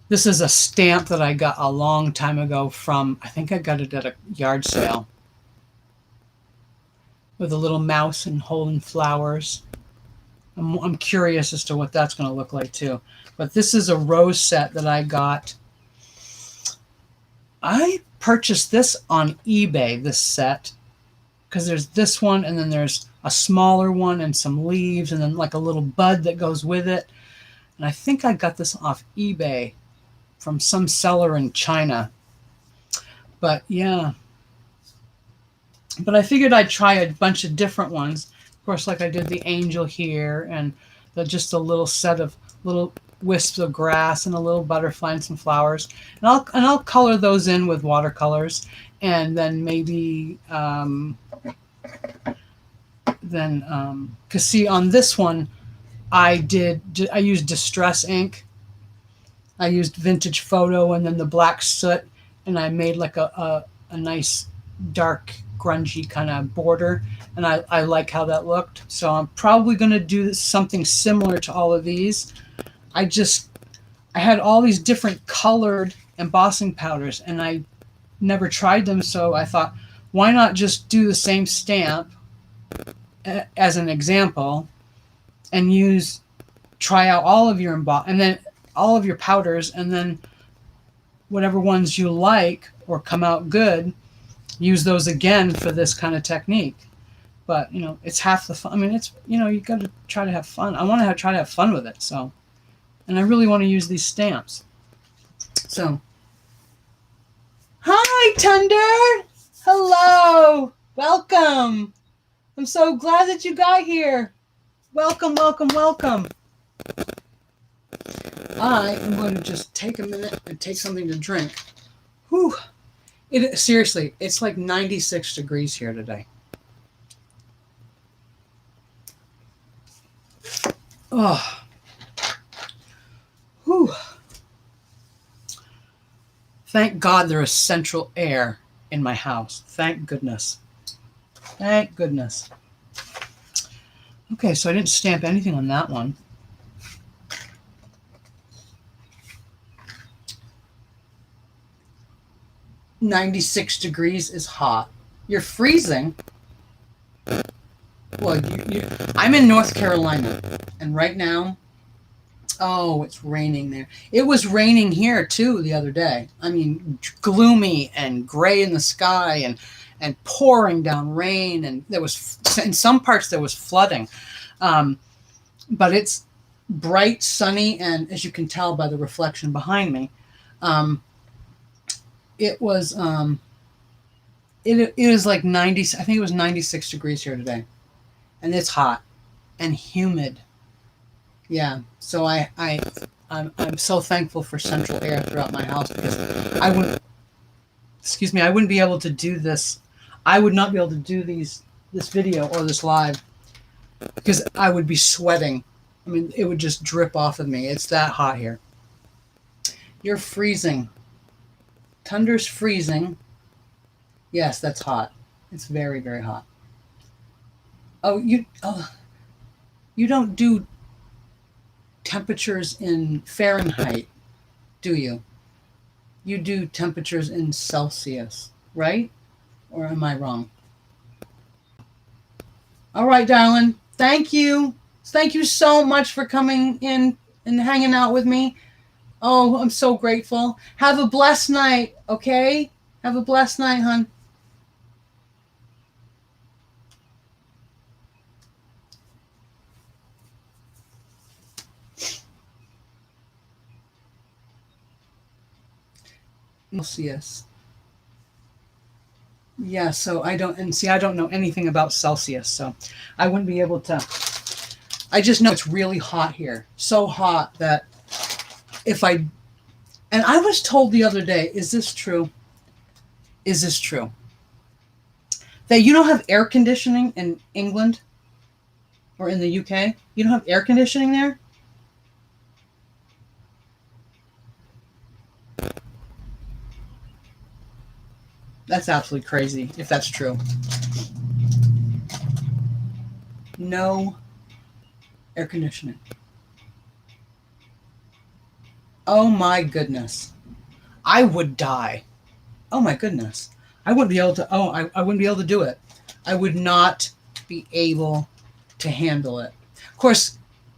This is a stamp that I got a long time ago from, I think I got it at a yard sale, with a little mouse and holding flowers. I'm curious as to what that's going to look like too. But this is a rose set that I got. I purchased this on eBay, this set, because there's this one, and then there's a smaller one and some leaves, and then like a little bud that goes with it. And I think I got this off eBay from some seller in China. But yeah. But I figured I'd try a bunch of different ones. Of course, like I did the angel here, and just a little set of little wisps of grass and a little butterfly and some flowers. And I'll color those in with watercolors, and then maybe because see, on this one, I used Distress ink. I used Vintage Photo and then the black soot, and I made like a nice dark grungy kind of border, and I like how that looked. So I'm probably going to do something similar to all of these. I had all these different colored embossing powders, and I never tried them, so I thought, why not just do the same stamp as an example and try out all of your and then all of your powders, and then whatever ones you like or come out good, use those again for this kind of technique. But it's half the fun. I mean, it's you got to try to have fun. I want to try to have fun with it. So, and I really want to use these stamps. So, hi Tunder, hello, welcome. I'm so glad that you got here. Welcome, welcome, welcome. I am going to just take a minute and take something to drink. Whew. Seriously, it's like 96 degrees here today. Oh. Whew. Thank God there is central air in my house. Thank goodness. Thank goodness. Okay, so I didn't stamp anything on that one. "96 degrees is hot." You're freezing. Well, I'm in North Carolina, and right now, oh, it's raining there. It was raining here too the other day. I mean, gloomy and gray in the sky, and pouring down rain, and there was, in some parts there was flooding, but it's bright, sunny, and as you can tell by the reflection behind me, it was it was like 90. I think it was 96 degrees here today, and it's hot and humid. Yeah, so I'm so thankful for central air throughout my house, because I wouldn't be able to do this. I would not be able to do this video or this live, because I would be sweating. I mean, it would just drip off of me. It's that hot here. You're freezing. Tunder's freezing. Yes, that's hot. It's very, very hot. Oh, you don't do temperatures in Fahrenheit, do you? You do temperatures in Celsius, right? Or am I wrong? All right, darling. Thank you. Thank you so much for coming in and hanging out with me. Oh, I'm so grateful. Have a blessed night, okay? Have a blessed night, hon. Celsius. Yeah, so I don't know anything about Celsius, so I wouldn't be able to. I just know it's really hot here. So hot that and I was told the other day, is this true? Is this true? That you don't have air conditioning in England or in the UK? You don't have air conditioning there? That's absolutely crazy, if that's true. No air conditioning. Oh my goodness. I would die. Oh my goodness. I wouldn't be able to, I wouldn't be able to do it. I would not be able to handle it. Of course,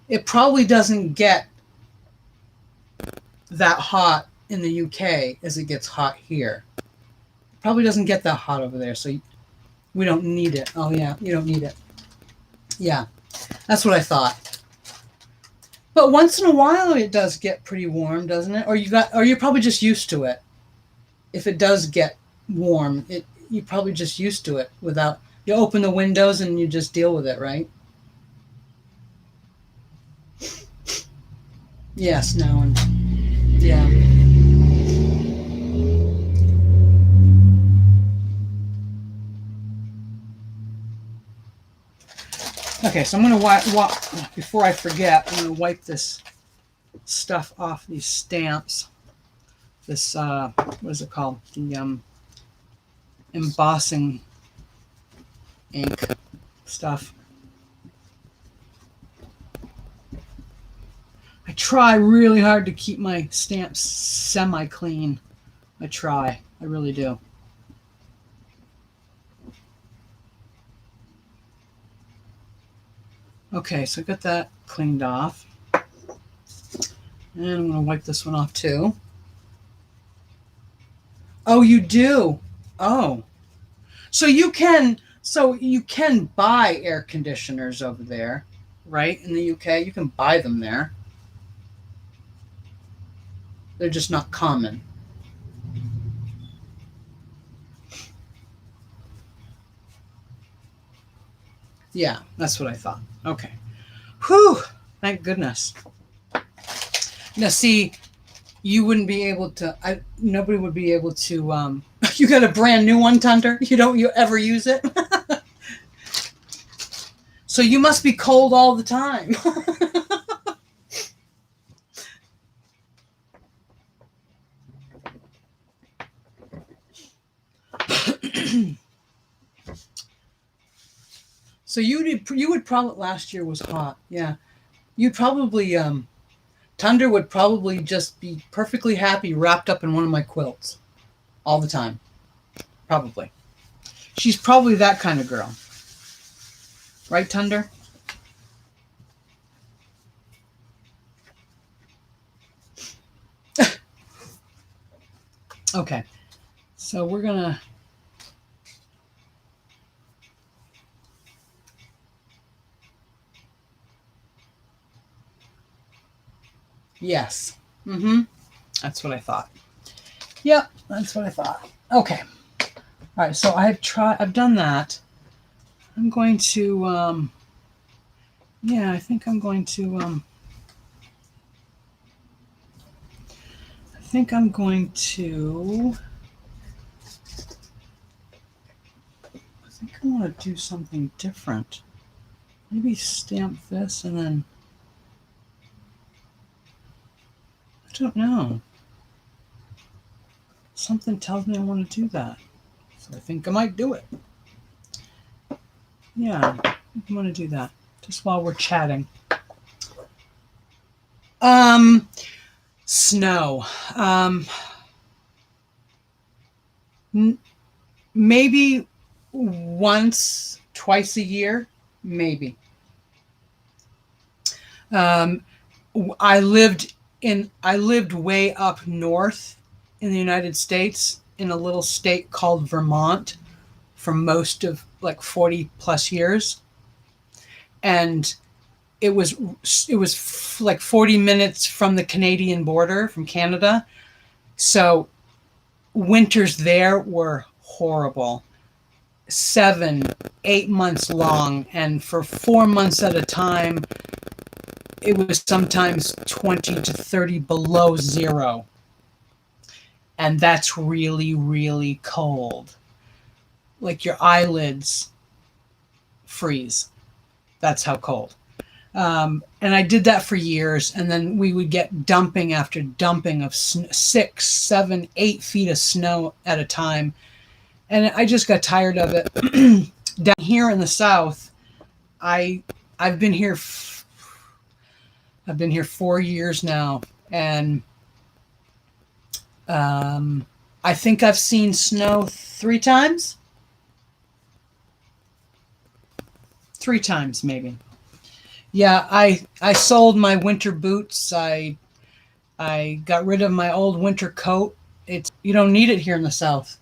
it probably doesn't get that hot in the UK as it gets hot here. It probably doesn't get that hot over there, so we don't need it. Oh yeah, you don't need it. Yeah, that's what I thought. But once in a while it does get pretty warm, doesn't it? Or you're probably just used to it. If it does get warm, you're probably just used to it without, you open the windows and you just deal with it, right? Yes, no, and yeah. Okay, so I'm going to before I forget, I'm going to wipe this stuff off these stamps. This, what is it called? The embossing ink stuff. I try really hard to keep my stamps semi-clean. I try. I really do. Okay, so I got that cleaned off. And I'm going to wipe this one off too. Oh, you do? Oh. So you can buy air conditioners over there, right? In the UK, you can buy them there. They're just not common. Yeah, that's what I thought. Okay. Whew. Thank goodness. Now, see, you wouldn't be able to, nobody would be able to, you got a brand new one, Tunder? You ever use it? So you must be cold all the time. So you would probably, last year was hot. Yeah. You'd probably, Tunder would probably just be perfectly happy wrapped up in one of my quilts all the time. Probably. She's probably that kind of girl. Right, Tunder? Okay. So we're going to... Yes. Mm-hmm. That's what I thought. Yep, that's what I thought. Okay. All right, so I've done that. I'm going to, yeah, I think I'm going to, I want to do something different. Maybe stamp this and then, I don't know. Something tells me I want to do that. So I think I might do it. Yeah, I want to do that. Just while we're chatting. Snow. Maybe once, twice a year. Maybe. I lived way up north in the United States in a little state called Vermont for most of like 40 plus years. And it was like 40 minutes from the Canadian border, from Canada. So winters there were horrible. 7, 8 months long. And for 4 months at a time, it was sometimes 20 to 30 below zero. And that's really, really cold. Like your eyelids freeze. That's how cold. And I did that for years. And then we would get dumping after dumping of 6, 7, 8 feet of snow at a time. And I just got tired of it. Down here in the South, I've been here 4 years now. And I think I've seen snow 3 times. 3 times, maybe. Yeah, I sold my winter boots. I got rid of my old winter coat. You don't need it here in the South.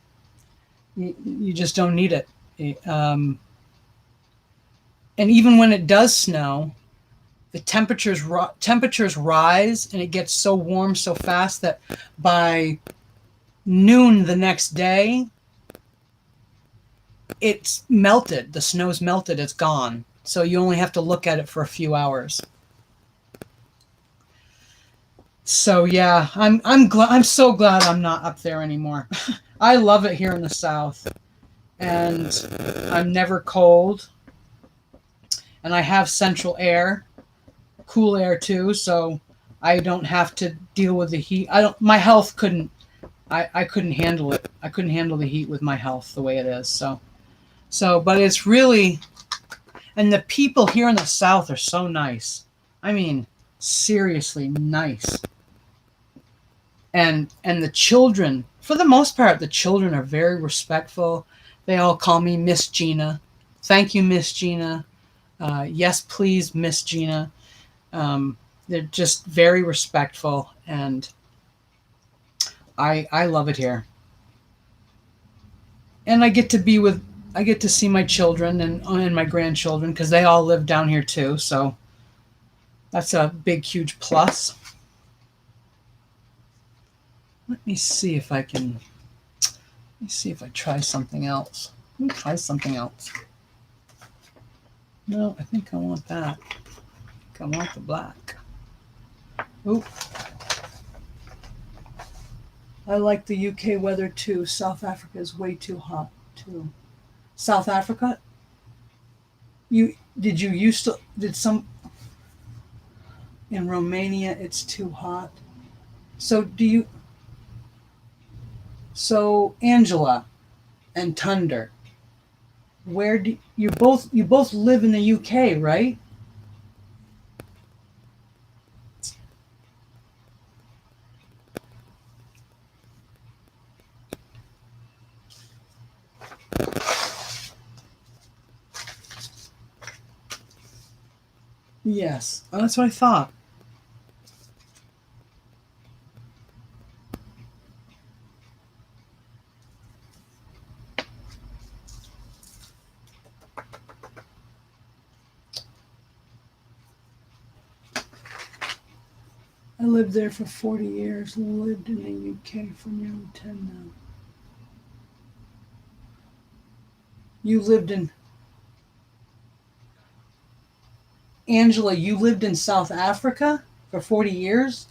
You just don't need it. And even when it does snow, the temperatures rise and it gets so warm so fast that by noon the next day, it's melted. The snow's melted. It's gone. So you only have to look at it for a few hours. So yeah, I'm so glad I'm not up there anymore. I love it here in the South, and I'm never cold. And I have central air, cool air too, so I don't have to deal with the heat. My health couldn't, I couldn't handle it. I couldn't handle the heat with my health the way it is. But it's really, and the people here in the South are so nice. I mean, seriously nice. And the children, for the most part, the children are very respectful. They all call me Miss Gina. Thank you, Miss Gina. Yes, please, Miss Gina. They're just very respectful, and I love it here. And I get to see my children and my grandchildren because they all live down here too. So that's a big, huge plus. Let me see if I try something else. Let me try something else. No, I think I want that. I want the black. Oop. I like the UK weather too. South Africa is way too hot too. South Africa? In Romania it's too hot. So Angela and Tunder, where do you both live in the UK, right? Yes, that's what I thought. I lived there for 40 years, lived in the UK for nearly 10 now. Angela, you lived in South Africa for 40 years?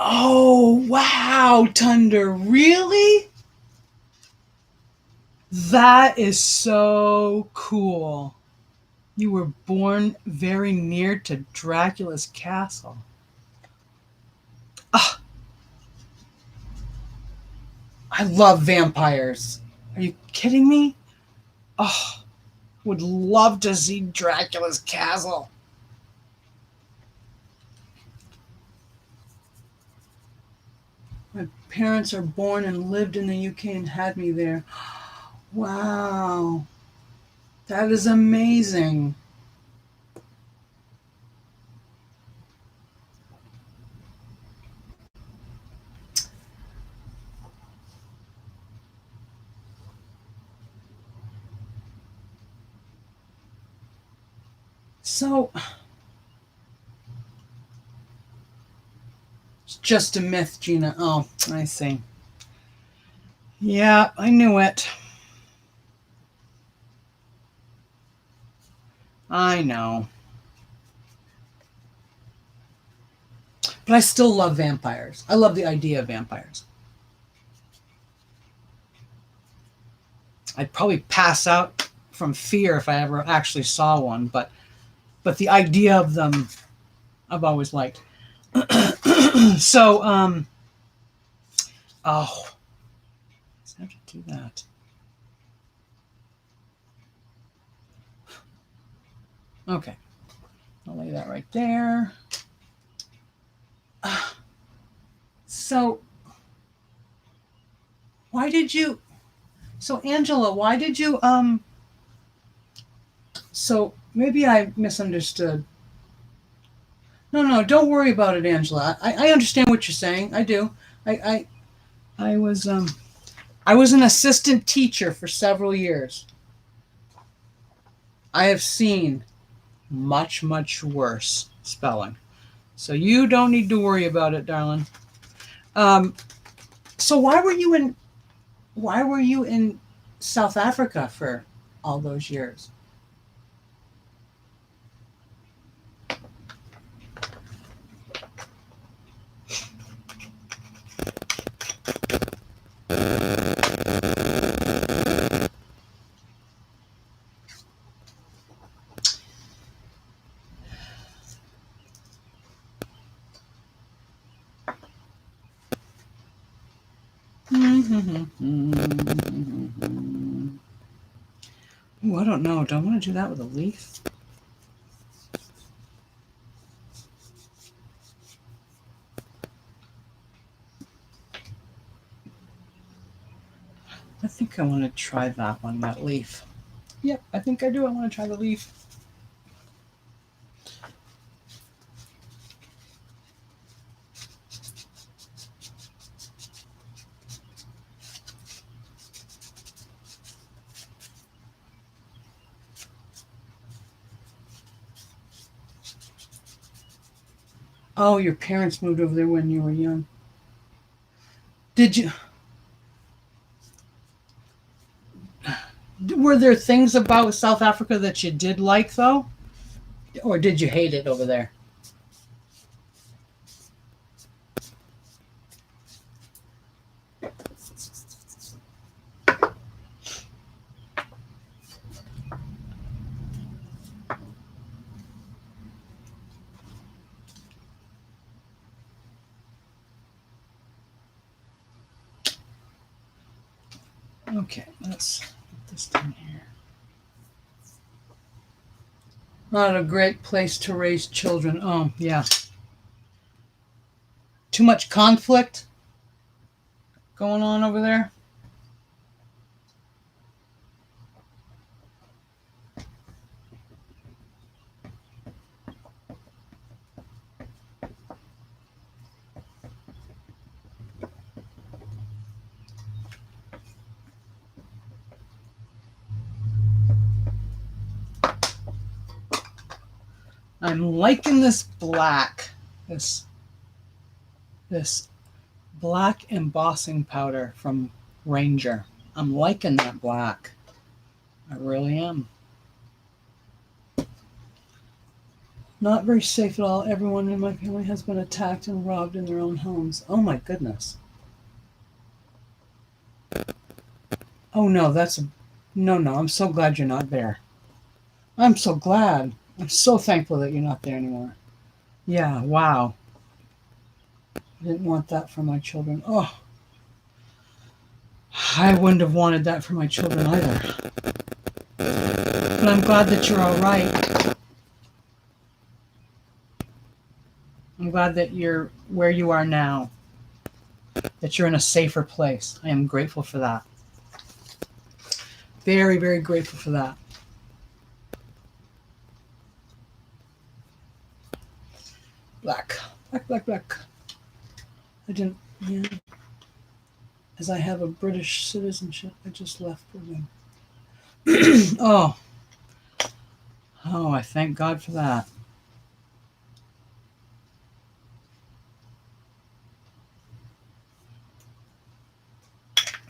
Oh, wow, Tunder, really? That is so cool. You were born very near to Dracula's castle. Ah, I love vampires. Are you kidding me? Oh, would love to see Dracula's castle. My parents are born and lived in the UK and had me there. Wow. That is amazing. So, it's just a myth, Gina. Oh, I see. Yeah, I knew it. I know. But I still love vampires. I love the idea of vampires. I'd probably pass out from fear if I ever actually saw one, but the idea of them I've always liked. So, oh, I have to do that. Okay, I'll lay that right there. So, Angela, why did you, so maybe I misunderstood. No, don't worry about it, Angela. I understand what you're saying. I do. I was an assistant teacher for several years. I have seen much, much worse spelling. So you don't need to worry about it, darling. So why were you in South Africa for all those years? Ooh, I don't know. Do I want to do that with a leaf? I think I want to try that one, that leaf. Yep, I think I do. I want to try the leaf. Oh, your parents moved over there when you were young. Did you? Were there things about South Africa that you did like, though? Or did you hate it over there? Okay, let's put this down here. Not a great place to raise children. Oh, yeah. Too much conflict going on over there? I'm liking this black. This black embossing powder from Ranger. I'm liking that black. I really am. Not very safe at all. Everyone in my family has been attacked and robbed in their own homes. Oh my goodness. Oh no, no. I'm so glad you're not there. I'm so glad. I'm so thankful that you're not there anymore. Yeah, wow. I didn't want that for my children. Oh, I wouldn't have wanted that for my children either. But I'm glad that you're all right. I'm glad that you're where you are now, that you're in a safer place. I am grateful for that. Very, very grateful for that. Black. I didn't, yeah. As I have a British citizenship, I just left for them. Oh, I thank God for that.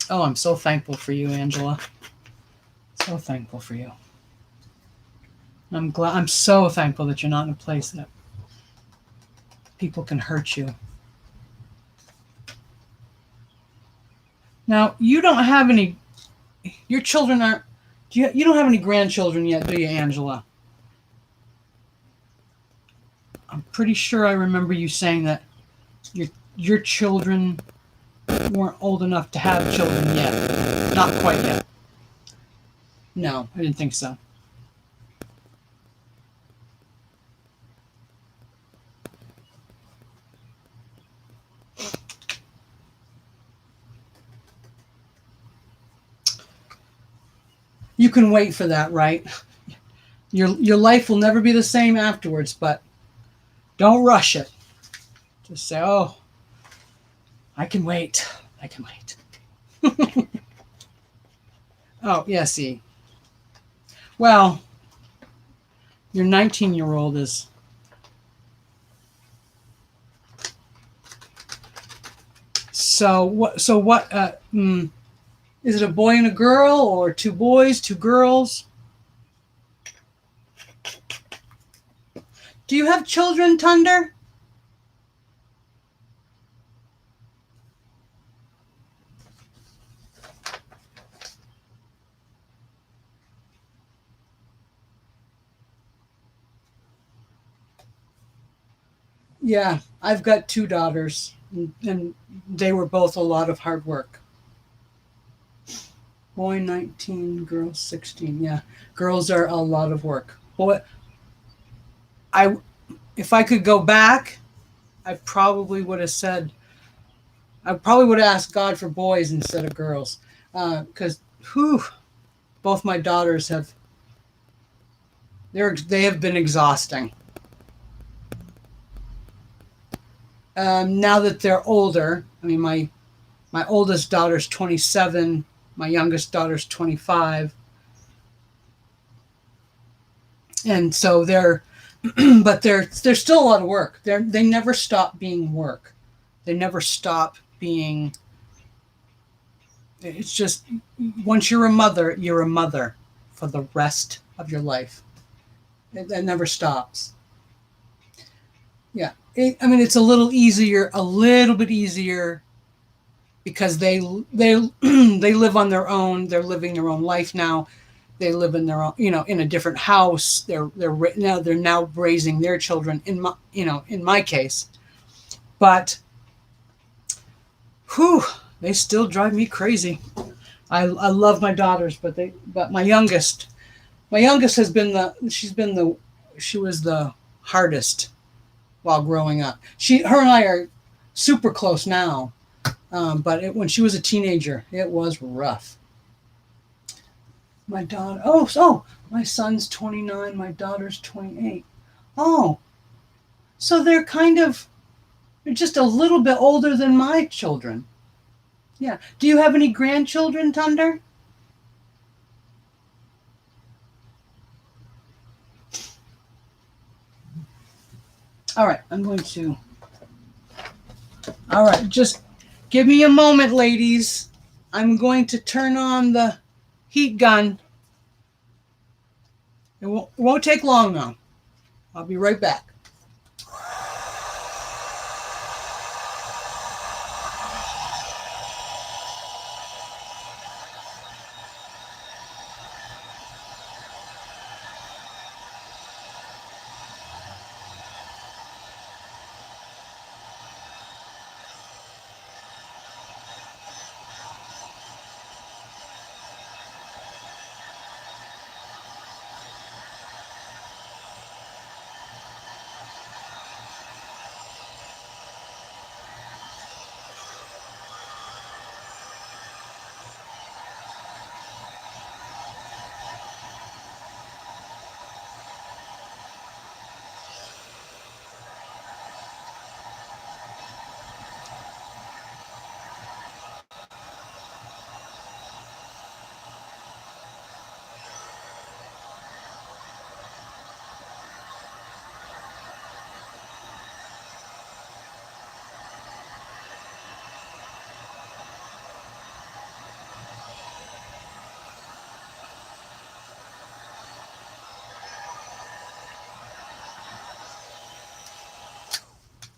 Oh, I'm so thankful for you, Angela. So thankful for you. I'm so thankful that you're not in a place that people can hurt you. Now, you don't have any, your children aren't, you don't have any grandchildren yet, do you, Angela? I'm pretty sure I remember you saying that your children weren't old enough to have children yet. Not quite yet. No, I didn't think so. You can wait for that, right? Your life will never be the same afterwards, but don't rush it. Just say, oh, I can wait. I can wait. Oh, yeah, see. Well, your 19-year-old is So what? Is it a boy and a girl, or two boys, two girls? Do you have children, Tunder? Yeah, I've got two daughters, and they were both a lot of hard work. Boy 19, girl 16. Yeah, girls are a lot of work. Boy, if I could go back, I probably would have said, I probably would have asked God for boys instead of girls, because both my daughters they have been exhausting. Now that they're older, I mean, my oldest daughter's 27, my youngest daughter's 25, and so but they're still a lot of work. They never stop being work. They never stop being. It's just, once you're a mother for the rest of your life. That never stops. Yeah, I mean, it's a little bit easier, because they live on their own. They're living their own life now. They live in their own, in a different house. They're now raising their children in my case, but they still drive me crazy. I love my daughters, but my youngest has been she was the hardest while growing up. Her and I are super close now, but when she was a teenager, it was rough. My daughter, my son's 29, my daughter's 28. Oh, so they're just a little bit older than my children. Yeah. Do you have any grandchildren, Tunder? All right, all right, just give me a moment, ladies. I'm going to turn on the heat gun. It won't take long now. I'll be right back.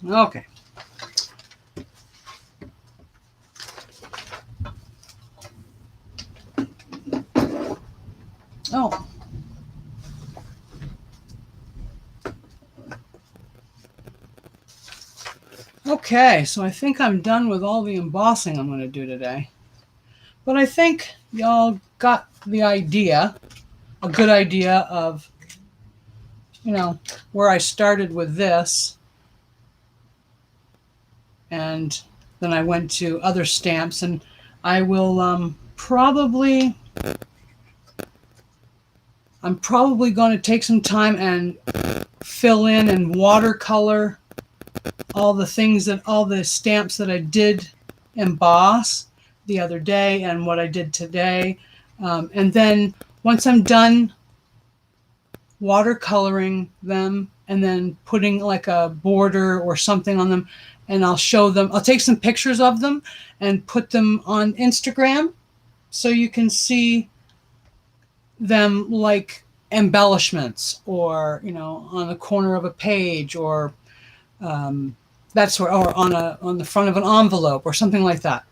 Okay. Oh. Okay, so I think I'm done with all the embossing I'm going to do today. But I think y'all got the idea, a good idea of, where I started with this. And then I went to other stamps, and I will I'm probably going to take some time and fill in and watercolor all the stamps that I did emboss the other day and what I did today. And then once I'm done watercoloring them and then putting like a border or something on them. And I'll show them, I'll take some pictures of them and put them on Instagram so you can see them like embellishments, or, you know, on the corner of a page, or that sort, or on the front of an envelope or something like that.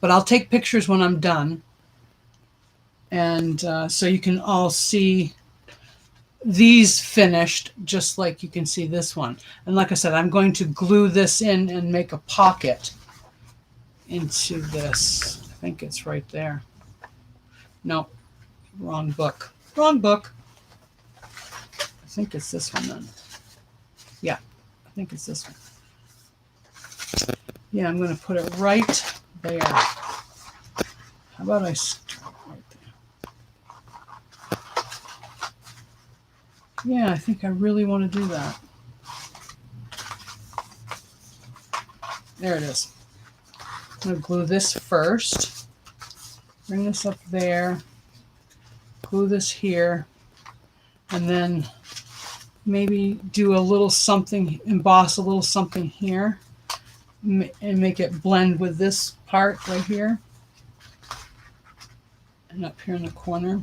But I'll take pictures when I'm done, and so you can all see these finished just like you can see this one. And like I said, I'm going to glue this in and make a pocket into this. I think it's right there. No, wrong book. Wrong book. I think it's this one then. Yeah, I think it's this one. Yeah, I'm going to put it right there. How about I start right there? Yeah, I think I really want to do that. There it is. I'm going to glue this first. Bring this up there. Glue this here. And then maybe do a little something, emboss a little something here. And make it blend with this part right here. And up here in the corner.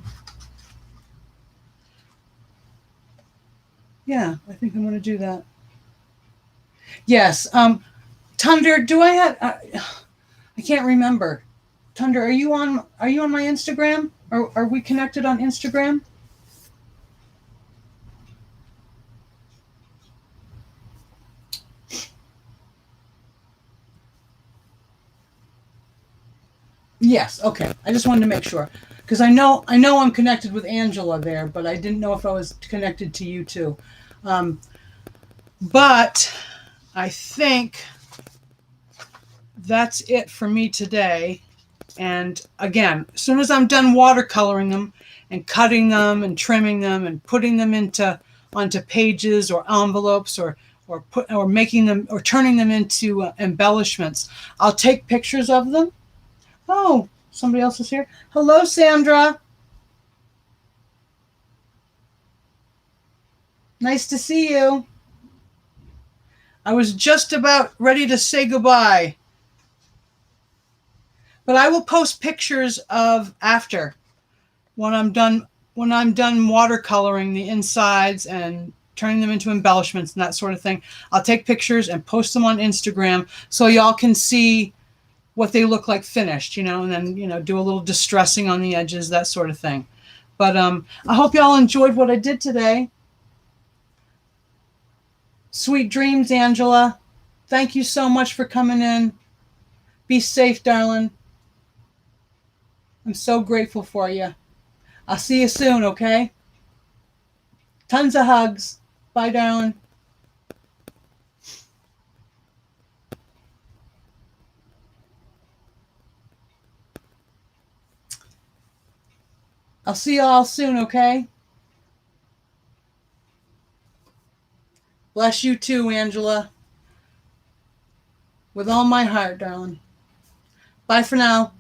Yeah, I think I'm going to do that. Yes. Tunder, do I have... I can't remember. Tunder, are you on my Instagram? Are we connected on Instagram? Yes, okay. I just wanted to make sure, because I know I'm connected with Angela there, but I didn't know if I was connected to you too. But I think that's it for me today. And again, as soon as I'm done watercoloring them and cutting them and trimming them and putting them onto pages or envelopes, or making them or turning them into embellishments, I'll take pictures of them. Oh, somebody else is here. Hello, Sandra. Nice to see you. I was just about ready to say goodbye. But I will post pictures of after, when I'm done watercoloring the insides and turning them into embellishments and that sort of thing. I'll take pictures and post them on Instagram so y'all can see what they look like finished, you know, and then, you know, do a little distressing on the edges, that sort of thing. But I hope y'all enjoyed what I did today. Sweet dreams, Angela. Thank you so much for coming in. Be safe, darling. I'm so grateful for you. I'll see you soon, okay? Tons of hugs. Bye, darling. I'll see you all soon, okay? Bless you too, Angela. With all my heart, darling. Bye for now.